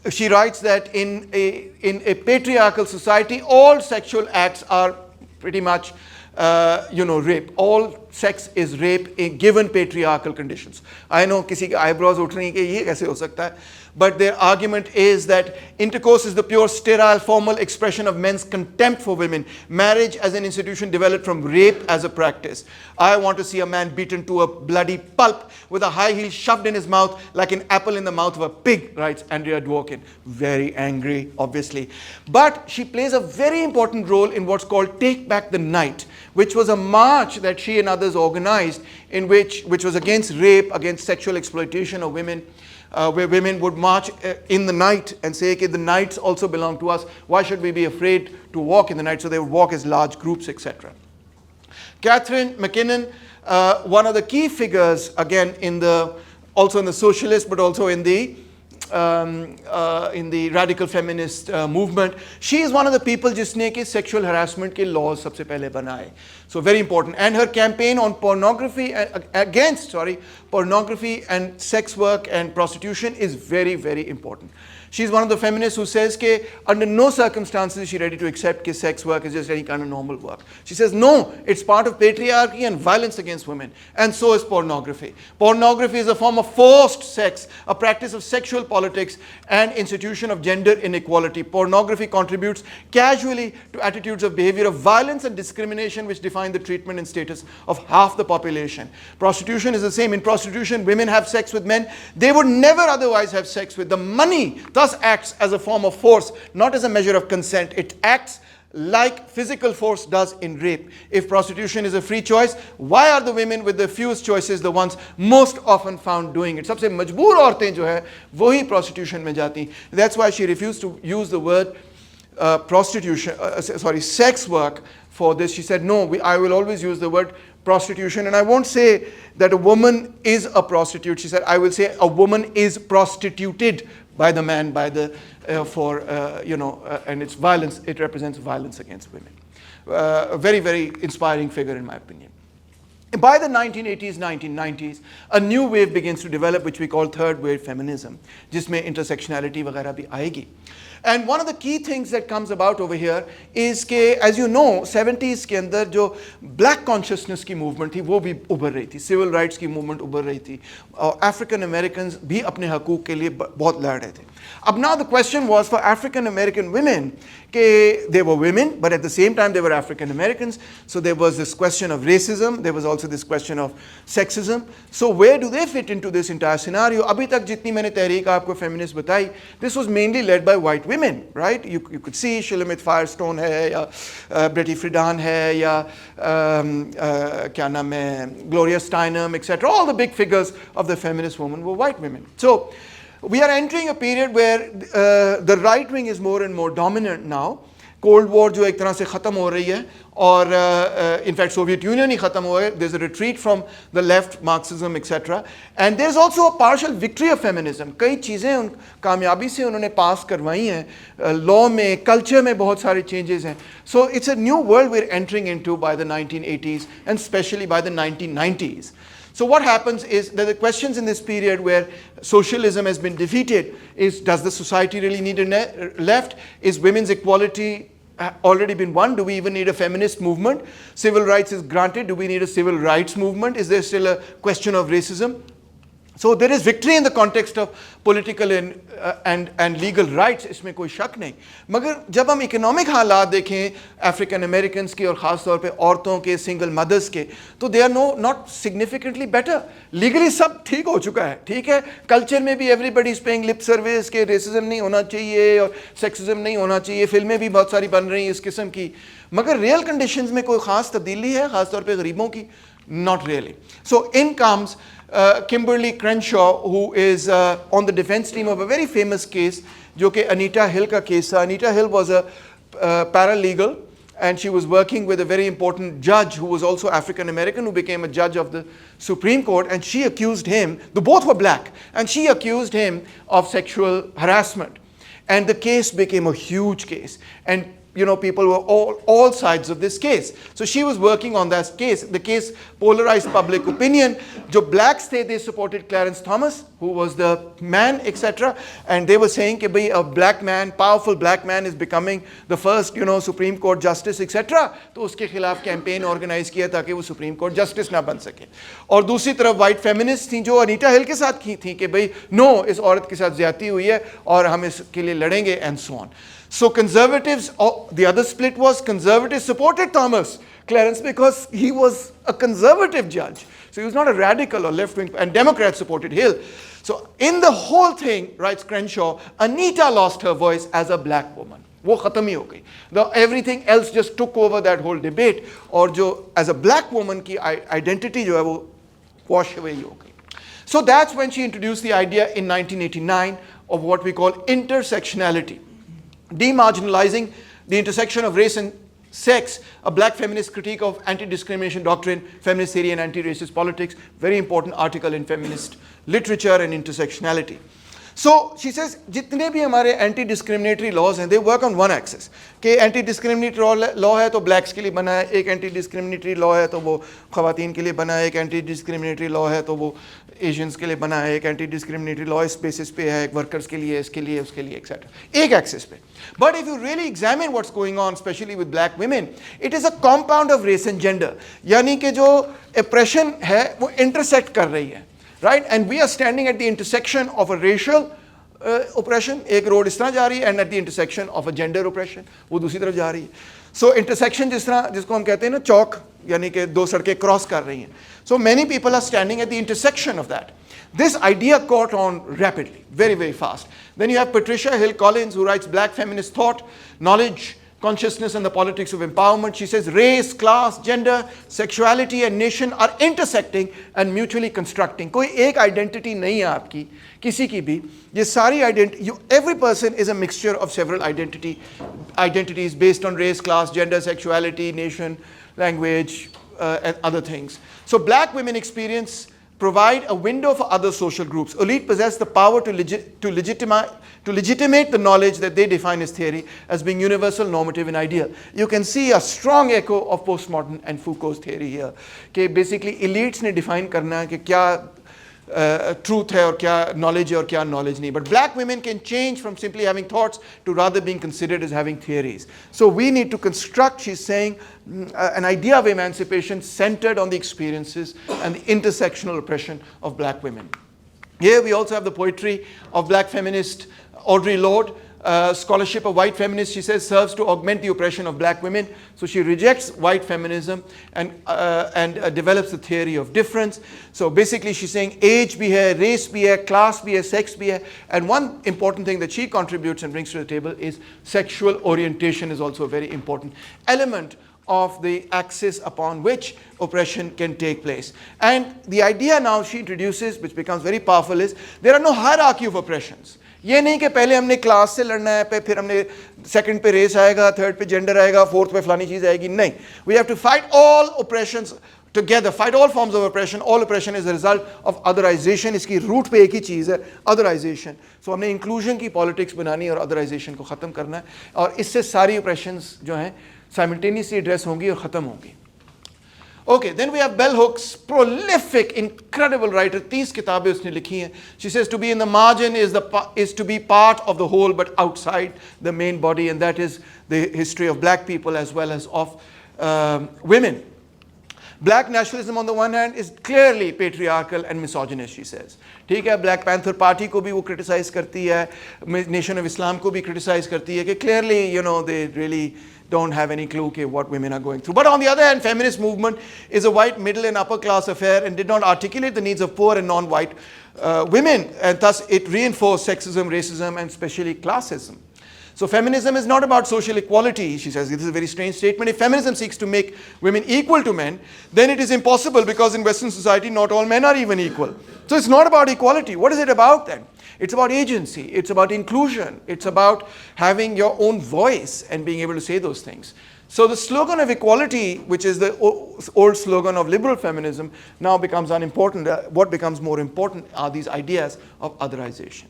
She writes that in a patriarchal society, all sexual acts are pretty much rape. All sex is rape in given patriarchal conditions. I know किसी के eyebrows उठ रही हैं कि ये कैसे हो सकता है, but their argument is that intercourse is the pure sterile formal expression of men's contempt for women. Marriage as an institution developed from rape as a practice. I want to see a man beaten to a bloody pulp with a high heel shoved in his mouth like an apple in the mouth of a pig, writes Andrea Dworkin. Very angry, obviously. But she plays a very important role in what's called Take Back the Night, which was a march that she and others organized in which was against rape, against sexual exploitation of women, where women would march in the night and say, okay, the nights also belong to us. Why should we be afraid to walk in the night? So they would walk as large groups, etc. Catherine McKinnon, one of the key figures, again, also in the socialist, but also in the radical feminist movement. She is one of the people जिसने कि sexual harassment के laws सबसे पहले बनाए. So very important. And her campaign on pornography and sex work and prostitution is very, very important. She's one of the feminists who says that under no circumstances is she ready to accept that sex work is just any kind of normal work. She says, no, it's part of patriarchy and violence against women. And so is pornography. Pornography is a form of forced sex, a practice of sexual politics and institution of gender inequality. Pornography contributes casually to attitudes of behavior of violence and discrimination which define the treatment and status of half the population. Prostitution is the same. In prostitution, women have sex with men they would never otherwise have sex with. The money thus acts as a form of force, not as a measure of consent. It acts like physical force does in rape. If prostitution is a free choice, why are the women with the fewest choices the ones most often found doing it? सबसे मजबूर औरतें जो है वही prostitution में जाती. That's why she refused to use the word sex work for this. She said, no, I will always use the word prostitution, and I won't say that a woman is a prostitute. She said, I will say a woman is prostituted by the man, and it's violence. It represents violence against women. A very, very inspiring figure, in my opinion. By the 1980s, 1990s, a new wave begins to develop, which we call third wave feminism, जिसमें intersectionality वगैरह भी आएगी. And one of the key things that comes about over here is कि, as you know, 70s के अंदर जो black consciousness की movement थी, वो भी उभर रही थी. Civil rights की movement उभर रही थी. और African Americans भी अपने हकूक़ के लिए बहुत लड़ रहे थे. अब now the question was for African American women, कि they were women, but at the same time they were African Americans. So there was this question of racism. There was also this question of sexism. So where do they fit into this entire scenario? अभी तक जितनी मैंने तहरीक आपको feminist बताई, this was mainly led by white women, right? You could see Shulamit Firestone है, या Betty Friedan है, या क्या नाम है, Gloria Steinem, etc. All the big figures of the feminist movement were white women. So we are entering a period where the right wing is more and more dominant now. Cold War जो एक तरह से ख़त्म हो रही है, और in fact Soviet Union ही ख़त्म हुआ है. There's a retreat from the left, Marxism, etc. And there's also a partial victory of feminism. कई चीज़ें कामयाबी से उन्होंने पास करवाई हैं. Law में, culture में बहुत सारे changes हैं. So it's a new world we're entering into by the 1980s and especially by the 1990s. So what happens is that the questions in this period where socialism has been defeated is, does the society really need a left? Is women's equality already been won? Do we even need a feminist movement? Civil rights is granted. Do we need a civil rights movement? Is there still a question of racism? So there is victory in the context of political and legal rights, इसमें कोई शक नहीं. मगर जब हम economic हालात देखें African American के और ख़ास तौर पे औरतों के, सिंगल मदर्स के, तो they are not significantly better. Legally सब ठीक हो चुका है, ठीक है. कल्चर में भी everybody is paying lip service के रेसिज्म नहीं होना चाहिए और सेक्सिज्म नहीं होना चाहिए. फिल्में भी बहुत सारी बन रही हैं इस किस्म की. मगर रियल कंडीशंस में कोई ख़ास तब्दीली है, ख़ास तौर पे गरीबों की? Not really. So in comes Kimberly Crenshaw, who is on the defense team of a very famous case, जो कि Anita Hill का केस था. Anita Hill was a paralegal, and she was working with a very important judge who was also African American, who became a judge of the Supreme Court, and she accused him, the both were black, and she accused him of sexual harassment. And the case became a huge case. And you know, people were all sides of this case. So she was working on that case. The case polarized public opinion. जो blacks थे, they supported Clarence Thomas, who was the man, etc. And they were saying कि भाई a black man, powerful black man is becoming the first, you know, Supreme Court justice, etc. तो उसके खिलाफ campaign organize किया ताकि वो Supreme Court justice ना बन सके. और दूसरी तरफ white feminists थी जो अनीता हिल के साथ की थी कि भाई no, इस औरत के साथ ज्यादती हुई है और हम इसके लिए लड़ेंगे, and so on. So conservatives, the other split was conservatives supported Thomas Clarence because he was a conservative judge. So he was not a radical or left-wing, and Democrats supported Hill. So in the whole thing, writes Crenshaw, Anita lost her voice as a black woman. वो ख़त्म ही हो गई. Everything else just took over that whole debate. और जो as a black woman की identity जो है वो wash away ही हो गई. So that's when she introduced the idea in 1989 of what we call intersectionality. Demarginalizing the intersection of race and sex, a black feminist critique of anti-discrimination doctrine, feminist theory and anti-racist politics, very important article in feminist literature and intersectionality. So she says, जितने भी हमारे anti-discriminatory laws हैं, they work on one axis. कि anti-discriminatory law है तो blacks के लिए बना है, एक anti-discriminatory law है तो वो ख़वातीन के लिए बना है, एक anti-discriminatory law है तो वो Asians के लिए बना है, एक anti-discriminatory law इस basis पे है, एक workers के लिए, इसके लिए, उसके लिए, etc. एक axis पे. But if you really examine what's going on, especially with black women, it is a compound of race and gender. यानी कि जो oppression है वो intersect कर रही है. Right? And we are standing at the intersection of a racial oppression, एक road इस तरह जा रही है, and at the intersection of a gender oppression, वो दूसरी तरफ जा रही है. So intersection जिस तरह जिसको हम कहते हैं ना चौक, यानी कि दो सड़कें cross कर रही हैं. So many people are standing at the intersection of that. This idea caught on rapidly, very, very fast. Then you have Patricia Hill Collins, who writes Black Feminist Thought, Knowledge, Consciousness and the Politics of Empowerment. She says race, class, gender, sexuality and nation are intersecting and mutually constructing. कोई एक identity नहीं है आपकी, किसी की भी. ये सारी identity, every person is a mixture of several identities based on race, class, gender, sexuality, nation, language, and other things. So black women provide a window for other social groups. Elite possess the power to legitimate the knowledge that they define as theory as being universal, normative and ideal. You can see a strong echo of postmodern and Foucault's theory here. कि basically elites ने define करना है कि क्या truth है और क्या knowledge है और क्या knowledge नहीं. But black women can change from simply having thoughts to rather being considered as having theories. So we need to construct, she's saying, an idea of emancipation centered on the experiences and the intersectional oppression of black women. Here we also have the poetry of black feminist Audre Lorde. Scholarship of white feminists, she says, serves to augment the oppression of black women. So she rejects white feminism and develops the theory of difference. So basically she's saying age bhi hai, race bhi hai, class bhi hai, sex bhi hai. And one important thing that she contributes and brings to the table is sexual orientation is also a very important element of the axis upon which oppression can take place. And the idea now she introduces, which becomes very powerful, is there are no hierarchy of oppressions. ये नहीं कि पहले हमने class से लड़ना है, फिर हमने सेकंड पे रेस आएगा, थर्ड पे जेंडर आएगा, फोर्थ पे फलानी चीज़ आएगी. नहीं, we have to fight all oppressions together, fight all forms of oppression. All oppression is a result of otherization. इसकी रूट पे एक ही चीज़ है, otherization. So हमने inclusion की politics बनानी और otherization को ख़त्म करना है, और इससे सारी oppressions जो हैं simultaneously address होंगी और ख़त्म होंगी. Okay, then we have Bell Hooks, prolific, incredible writer. 30 किताबें उसने लिखी हैं. She says to be in the margin is to be part of the whole but outside the main body, and that is the history of black people as well as of women. Black nationalism on the one hand is clearly patriarchal and misogynist, she says. ठीक है, Black Panther Party को भी वो criticize करती है, Nation of Islam को भी criticize करती है कि clearly, you know, they really don't have any clue okay, what women are going through. But on the other hand, feminist movement is a white middle and upper class affair and did not articulate the needs of poor and non-white women, and thus it reinforced sexism, racism, and especially classism. So feminism is not about social equality, she says. This is a very strange statement. If feminism seeks to make women equal to men, then it is impossible because in Western society not all men are even equal. So it's not about equality. What is it about then? It's about agency, it's about inclusion, it's about having your own voice and being able to say those things. So the slogan of equality, which is the old slogan of liberal feminism, now becomes unimportant. What becomes more important are these ideas of otherization.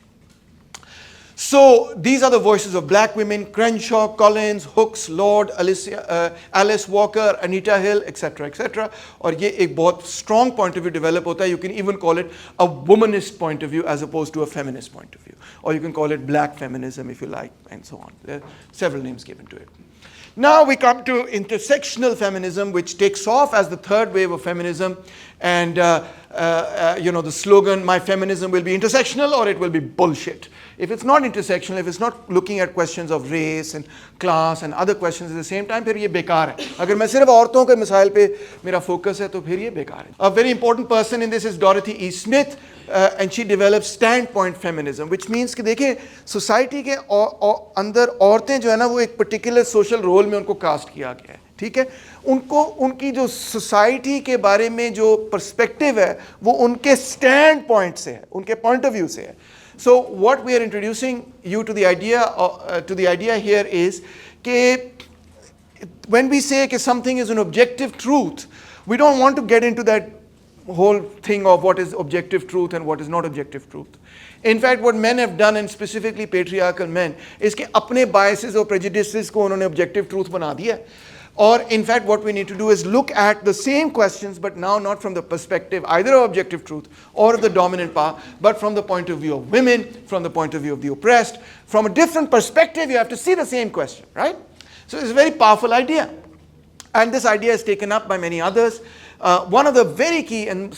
So these are the voices of black women: Crenshaw, Collins, Hooks, Lord, Alice Walker, Anita Hill, etc., etc. और ये एक बहुत strong point of view develop होता है. You can even call it a womanist point of view as opposed to a feminist point of view. Or you can call it black feminism if you like, and so on. There are several names given to it. Now we come to intersectional feminism, which takes off as the third wave of feminism. And you know, the slogan, my feminism will be intersectional or it will be bullshit. If it's not intersectional, if it's not looking at questions of race and class and other questions at the same time, फिर ये बेकार है. अगर मैं सिर्फ औरतों के missile पे मेरा focus है तो फिर ये बेकार है. A very important person in this is Dorothy E. Smith, and she develops standpoint feminism, which means कि देखिए society के अंदर औरतें जो है ना वो एक particular social role में उनको cast किया गया है. ठीक है, उनको उनकी जो सोसाइटी के बारे में जो पर्सपेक्टिव है वो उनके स्टैंड पॉइंट से है, उनके पॉइंट ऑफ व्यू से है. So what we are introducing you to the idea here is कि व्हेन वी से कि something is an objective truth, we don't want to get into that whole thing of what is objective truth and what is not objective truth. In fact, what men have done, and specifically patriarchal men, is कि अपने biases और prejudices को उन्होंने objective truth बना दिया. Or in fact, what we need to do is look at the same questions, but now not from the perspective either of objective truth or of the dominant power, but from the point of view of women, from the point of view of the oppressed. From a different perspective, you have to see the same question, right? So it's a very powerful idea. And this idea is taken up by many others. One of the very key and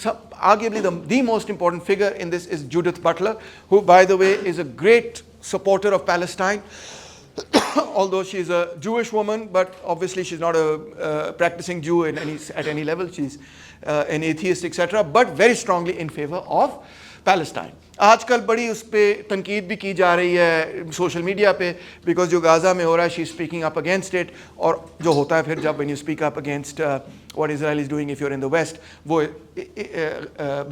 arguably the most important figure in this is Judith Butler, who, by the way, is a great supporter of Palestine. Although she is a Jewish woman, but obviously she's not a practicing Jew at any level. She's an atheist, etc., but very strongly in favor of Palestine. आजकल बड़ी उस पर तनकीद भी की जा रही है सोशल मीडिया पे, बिकॉज जो गाज़ा में हो रहा है she speaking up against it, और जो होता है फिर जब when you speak up against what Israel is doing if you are in the west, वो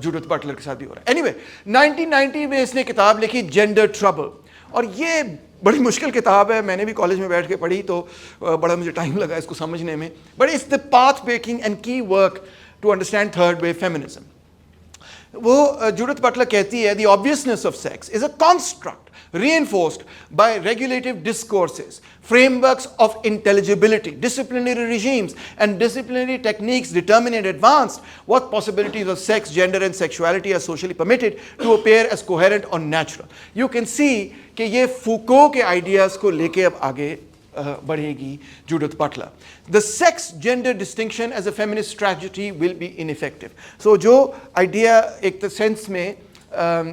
जूडिथ बटलर के साथ भी हो रहा है. एनीवे 1990 में इसने किताब लिखी जेंडर ट्रबल, और ये बड़ी मुश्किल किताब है. मैंने भी कॉलेज में बैठ के पढ़ी तो बड़ा मुझे टाइम लगा इसको समझने में, but it's the path breaking and key work to understand third wave feminism. वो जूडिथ बटलर कहती है, the obviousness of sex is a construct reinforced by regulative discourses, frameworks of intelligibility, disciplinary regimes, and disciplinary techniques determine in advance what possibilities of sex, gender, and sexuality are socially permitted to appear as coherent or natural. You can see कि ये फूको के ideas को लेके अब आगे बढ़ेगी Judith Butler. The sex gender distinction as a feminist strategy will be ineffective. So जो idea एक सेंस में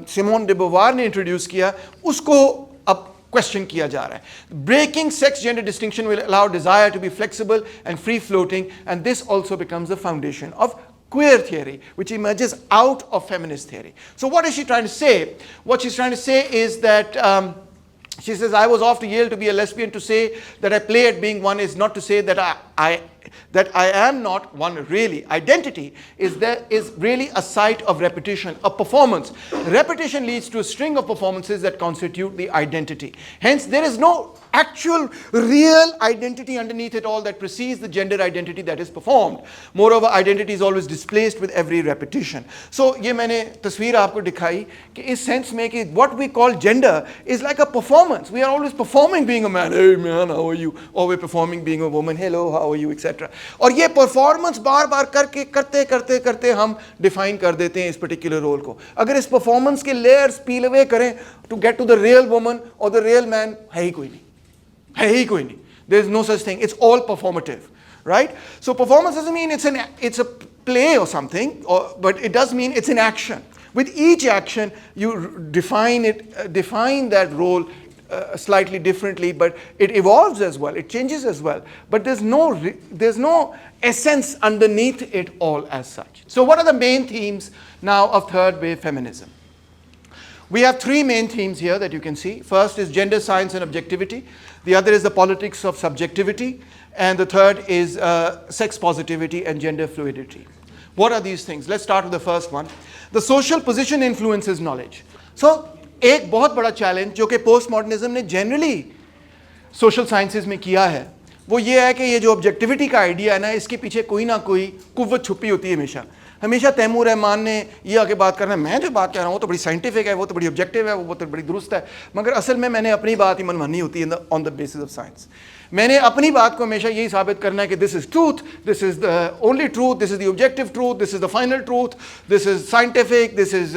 सिमोन डे बोवार ने इंट्रोड्यूस किया उसको अब क्वेश्चन किया जा रहा है. Breaking sex gender distinction will allow desire to be flexible and free floating, and this also becomes the foundation of queer theory, which emerges out of feminist theory. So what is she trying to say? What she's trying to say is that she says, I was off to Yale to be a lesbian. To say that I play at being one is not to say that I am not one really. Identity is really a site of repetition, a performance. Repetition leads to a string of performances that constitute the identity. Hence, there is no actual real identity underneath it all that precedes the gender identity that is performed. Moreover, identity is always displaced with every repetition. So ये मैंने तस्वीर आपको दिखाई कि इस sense में कि what we call gender is like a performance. We are always performing being a man. Hey man, how are you? Or we're performing being a woman. Hello, how are you? Etc. और ये performance बार बार करके करते हम define कर देते हैं इस particular role को. अगर इस परफॉर्मेंस के लेयर्स पील अवे करें to get to the real woman और द रियल मैन, है ही कोई नहीं. There is no such thing. It's all performative, right? So performance doesn't mean it's a play or something, but it does mean it's in action. With each action, you define that role slightly differently, but it evolves as well, it changes as well. But there's no essence underneath it all as such. So what are the main themes now of third wave feminism? We have three main themes here that you can see. First is gender science and objectivity. The other is the politics of subjectivity. And the third is sex positivity and gender fluidity. What are these things? Let's start with the first one. The social position influences knowledge. So, एक बहुत बड़ा challenge जो कि post modernism ने generally social sciences में किया है, वो ये है कि ये जो ऑब्जेक्टिविटी का आइडिया है ना, इसके पीछे कोई ना कोई कुव्वत छुपी होती है हमेशा. हमेशा तैमूर रहमान ने ये आगे बात करना है, मैं जो बात कर रहा हूँ वो तो बड़ी साइंटिफिक है, वो तो बड़ी ऑब्जेक्टिव है, वो तो बड़ी दुरुस्त है, मगर असल में मैंने अपनी बात ही मनवानी होती है on the basis of science. मैंने अपनी बात को हमेशा यही साबित करना है कि this is truth, this is the only truth, this is the objective truth, this is the final truth, this is scientific, this is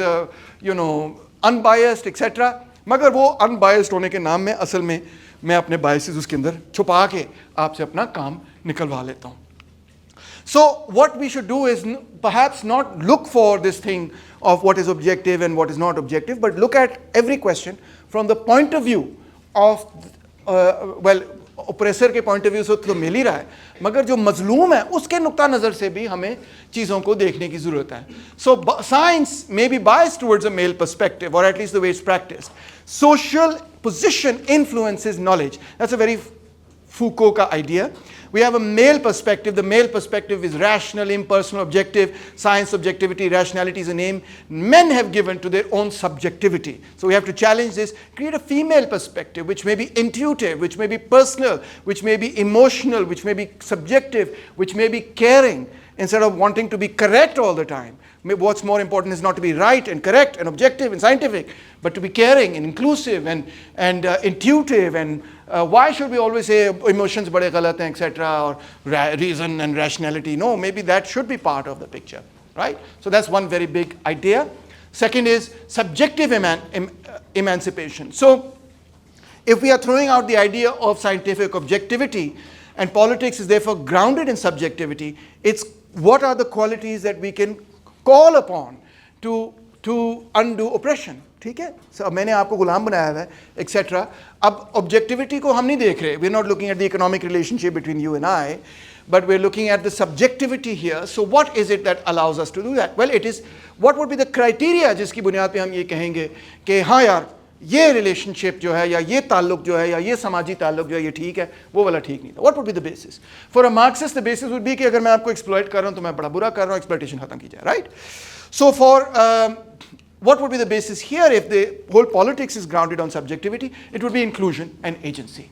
unbiased etcetera. मगर वो अनबायस्ड होने के नाम में असल में मैं अपने बायसेस उसके अंदर छुपा के आपसे अपना काम निकलवा लेता हूँ. So what we should do is perhaps not look for this thing of what is objective and what is not objective, but look at every question from the point of view of oppressor के point of view से तो मिल ही रहा है, मगर जो मजलूम है उसके नुक्ता नज़र से भी हमें चीज़ों को देखने की ज़रूरत है. So science may be biased towards a male perspective, or at least the way it's practiced. Social position influences knowledge. That's a very Foucault ka idea. We have a male perspective. The male perspective is rational, impersonal, objective. Science, objectivity, rationality is a name men have given to their own subjectivity. So we have to challenge this, create a female perspective which may be intuitive, which may be personal, which may be emotional, which may be subjective, which may be caring, instead of wanting to be correct all the time. What's more important is not to be right and correct and objective and scientific, but to be caring and inclusive and intuitive. And why should we always say emotions bade galat hain, etc., or reason and rationality? No, maybe that should be part of the picture, right? So that's one very big idea. Second is subjective emancipation. So if we are throwing out the idea of scientific objectivity, and politics is therefore grounded in subjectivity, it's what are the qualities that we can call upon to undo oppression. ठीक है, so मैंने आपको गुलाम बनाया है etcetera. अब objectivity को हम नहीं देख रहे. We're not looking at the economic relationship between you and I, but we're looking at the subjectivity here. So what is it that allows us to do that? Well, it is what would be the criteria जिसकी बुनियाद पे हम ये कहेंगे कि हाँ यार ये रिलेशनशिप जो है या ये ताल्लुक जो है या ये समाजी ताल्लुक जो है ये ठीक है, वो वाला ठीक नहीं था. What would be the basis? For a Marxist, the basis would be कि अगर मैं आपको exploit कर रहा हूँ तो मैं बड़ा बुरा कर रहा हूँ, exploitation खत्म की जाए, right? So for what would be the basis here if the whole politics is grounded on subjectivity? It would be inclusion and agency.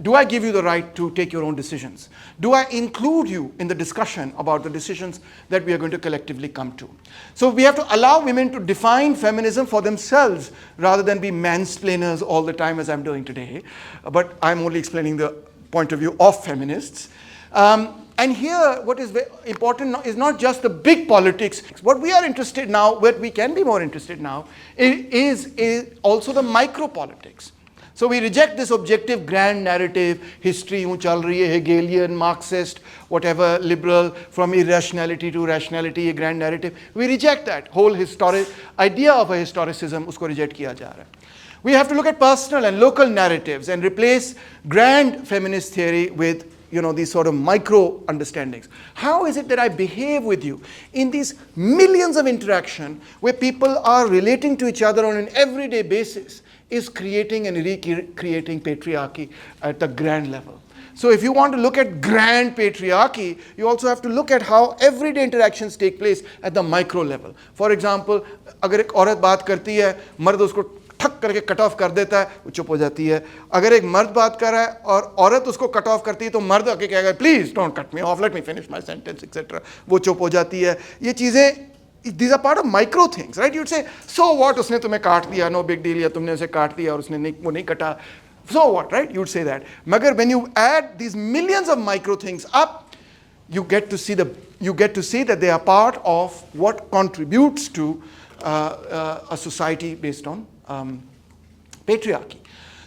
Do I give you the right to take your own decisions? Do I include you in the discussion about the decisions that we are going to collectively come to? So we have to allow women to define feminism for themselves rather than be mansplainers all the time as I'm doing today. But I'm only explaining the point of view of feminists. And here what is very important is not just the big politics. What we are interested now, what we can be more interested now, is also the micro politics. So we reject this objective grand narrative, history, chal rahi hai, Hegelian, Marxist, whatever, liberal, from irrationality to rationality, a grand narrative. We reject that whole historic idea of a historicism, usko reject kiya ja raha hai. We have to look at personal and local narratives and replace grand feminist theory with these sort of micro understandings. How is it that I behave with you in these millions of interaction where people are relating to each other on an everyday basis is creating and recreating patriarchy at the grand level. So if you want to look at grand patriarchy, you also have to look at how everyday interactions take place at the micro level. For example, अगर एक औरत बात करती है, मर्द उसको ठक करके कट ऑफ कर देता है, वो चुप हो जाती है. अगर एक मर्द बात कर रहा है और औरत उसको कट ऑफ करती है तो मर्द आके कहेगा please don't cut me of, let me finish my sentence etcetera, वो चुप हो जाती है. ये चीज़ें these are part of micro things, right? You'd say, so what, उसने तुम्हें काट दिया, no big deal, या तुमने उसे काट दिया और उसने वो नहीं कटा, so what, right? You'd say that. मगर when you add these millions of micro things up, you get to see that they are part of what contributes to a society based on patriarchy.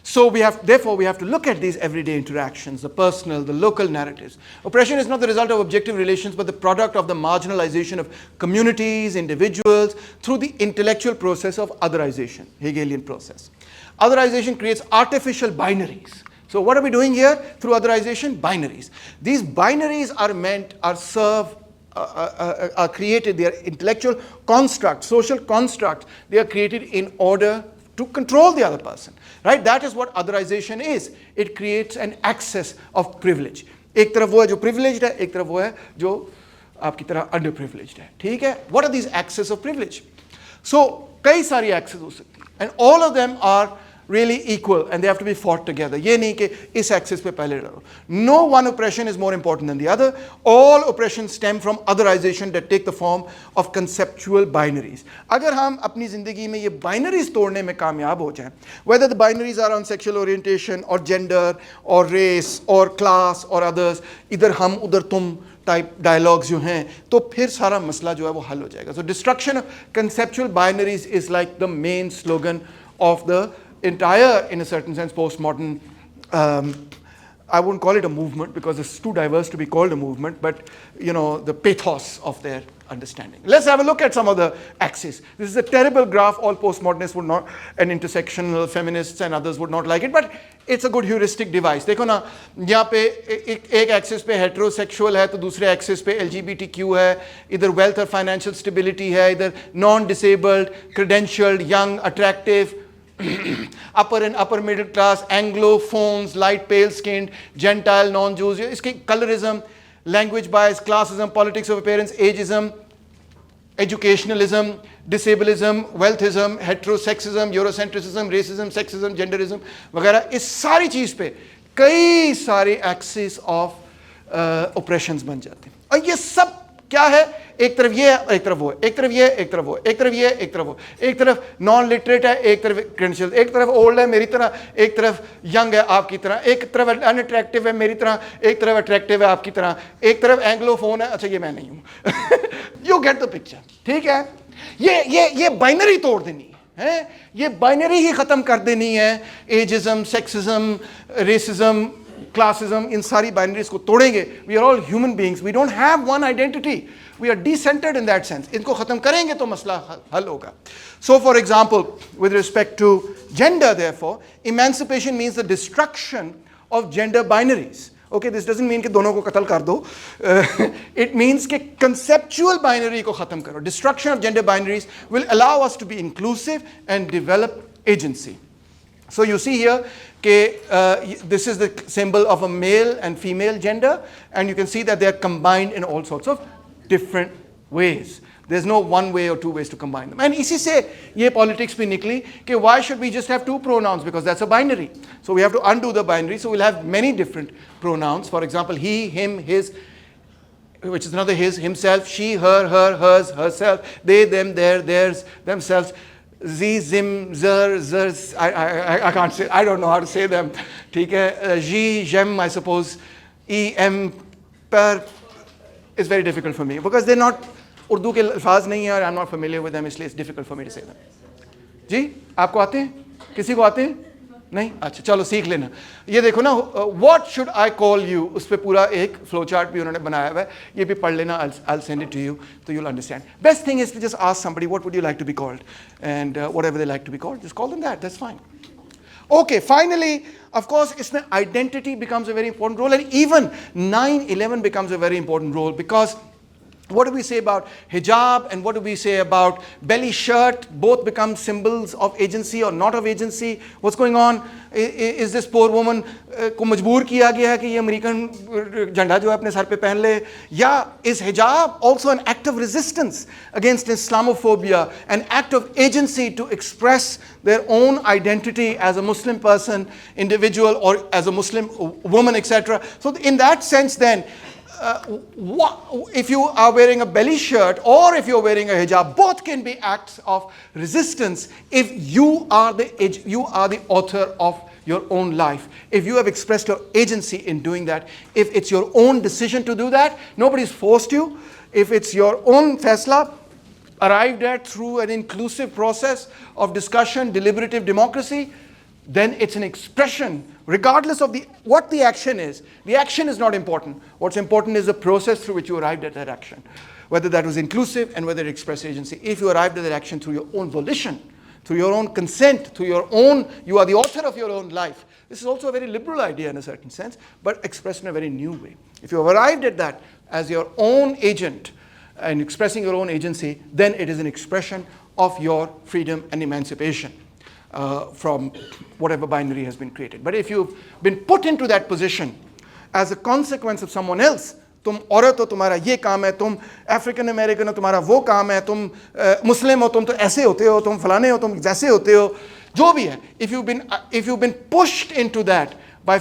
So therefore, we have to look at these everyday interactions, the personal, the local narratives. Oppression is not the result of objective relations, but the product of the marginalization of communities, individuals, through the intellectual process of otherization, Hegelian process. Otherization creates artificial binaries. So what are we doing here through otherization? Binaries. These binaries are created, they are intellectual constructs, social constructs. They are created in order to control the other person, right? That is what otherization is. It creates an access of privilege. एक तरफ वो है जो privileged है, एक तरफ वो है जो आपकी तरह underprivileged है, ठीक है? What are these access of privilege? So कई सारी access हो सकती हैं, and all of them are really equal and they have to be fought together. ये नहीं कि इस axis पे पहले लड़ो. No one oppression is more important than the other. All oppressions stem from otherization that take the form of conceptual binaries. अगर हम अपनी ज़िंदगी में ये binaries तोड़ने में कामयाब हो जाएं, whether the binaries are on sexual orientation or gender or race or class or others, इधर हम उधर तुम टाइप डायलॉग्स जो हैं, तो फिर सारा मसला जो है वो हल हो जाएगा. So destruction of conceptual binaries is like the main slogan of the entire, in a certain sense, postmodern, I wouldn't call it a movement because it's too diverse to be called a movement, but the pathos of their understanding. Let's have a look at some of the axes. This is a terrible graph. All postmodernists would not, and intersectional feminists and others would not like it, but it's a good heuristic device. देखो ना, यहाँ पे एक axis पे heterosexual है, तो दूसरे axis पे LGBTQ है, इधर wealth और financial stability है, इधर non-disabled, credentialed, young, attractive, upper and upper middle class, Anglophones, light pale skinned, Gentile, non-Jews. इसके colorism, language bias, classism, politics of appearance, ageism, educationalism, disableism, wealthism, heterosexism, eurocentrism, racism, sexism, genderism वगैरह, इस सारी चीज़ पे कई सारे axes of oppressions बन जाते हैं. और ये सब क्या है? एक तरफ ये है, एक तरफ वो है, एक तरफ ये, एक तरफ वो, एक तरफ ये, एक तरफ वो, एक तरफ नॉन लिटरेट है, एक तरफ क्रेडेंशियल, एक तरफ ओल्ड है मेरी तरह, एक तरफ यंग है आपकी तरह, एक तरफ अनअट्रैक्टिव है मेरी तरह, एक तरफ अट्रैक्टिव है आपकी तरह, एक तरफ एंग्लोफोन है. अच्छा, ये मैं नहीं हूं. यू गेट द पिक्चर, ठीक है? ये बाइनरी तोड़ देनी है, ये बाइनरी ही खत्म कर देनी है. एजिज्म, सेक्सिज्म, रेसिज्म, classism, इन सारी binaries को तोड़ेंगे. We are all human beings. We don't have one identity. We are decentered in that sense. इनको खत्म करेंगे तो मसला हल होगा. So for example, with respect to gender, therefore, emancipation means the destruction of gender binaries. Okay, this doesn't mean कि दोनों को कत्ल कर दो. It means कि conceptual binary को खत्म करो. Destruction of gender binaries will allow us to be inclusive and develop agency. So you see here, this is the symbol of a male and female gender, and you can see that they are combined in all sorts of different ways. There's no one way or two ways to combine them. And इसी से ये politics भी निकली कि why should we just have two pronouns, because that's a binary. So we have to undo the binary. So we'll have many different pronouns. For example, he, him, his, which is another his, himself, she, her, hers, herself, they, them, their, theirs, themselves. Z, zim, zer, zers, I can't say, I don't know how to say them. ठीक है? Ji, jem, I suppose. E, M, per is very difficult for me because they're not, Urdu के अल्फाज नहीं है और I'm not familiar with them, इसलिए it's difficult for me to say them. जी, आपको आते हैं? किसी को आते हैं? नहीं? अच्छा, चलो सीख लेना. ये देखो ना, what should I call you? उस पे पूरा एक flow chart भी उन्होंने बनाया हुआ है. ये भी पढ़ लेना. I'll send it to you, so you'll understand. Best thing is to just ask somebody, what would you like to be called? And whatever they like to be called, just call them that. That's fine. Okay, finally, of course, इसमें identity becomes a very important role, and even 9/11 becomes a very important role because what do we say about hijab and what do we say about belly shirt? Both become symbols of agency or not of agency. What's going on? Is this poor woman को मजबूर किया गया है कि ये American झंडा जो है अपने सर पे पहन ले? या is hijab also an act of resistance against Islamophobia, an act of agency to express their own identity as a Muslim person, individual, or as a Muslim woman, etc. So in that sense then, if you are wearing a belly shirt or if you're wearing a hijab, both can be acts of resistance if you are the author of your own life. If you have expressed your agency in doing that, if it's your own decision to do that, nobody's forced you. If it's your own faisla, arrived at through an inclusive process of discussion, deliberative democracy, then it's an expression, regardless of what the action is. The action is not important. What's important is the process through which you arrived at that action, whether that was inclusive and whether it expressed agency. If you arrived at that action through your own volition, through your own consent, through your own, you are the author of your own life. This is also a very liberal idea in a certain sense, but expressed in a very new way. If you have arrived at that as your own agent and expressing your own agency, then it is an expression of your freedom and emancipation from whatever binary has been created. But if you've been put into that position as a consequence of someone else, तुम औरत हो, तुम्हारा ये काम है, तुम African American हो, तुम्हारा वो काम है, तुम मुस्लिम हो, तुम तो ऐसे होते हो, तुम फलाने हो, तुम जैसे होते हो, जो भी है, if you've been pushed into that by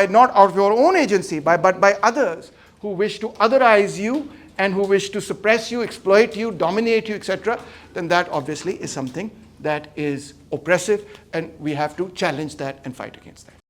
not out of your own agency, but by others who wish to otherize you and who wish to suppress you, exploit you, dominate you, etc., then that obviously is something that is oppressive, and we have to challenge that and fight against that.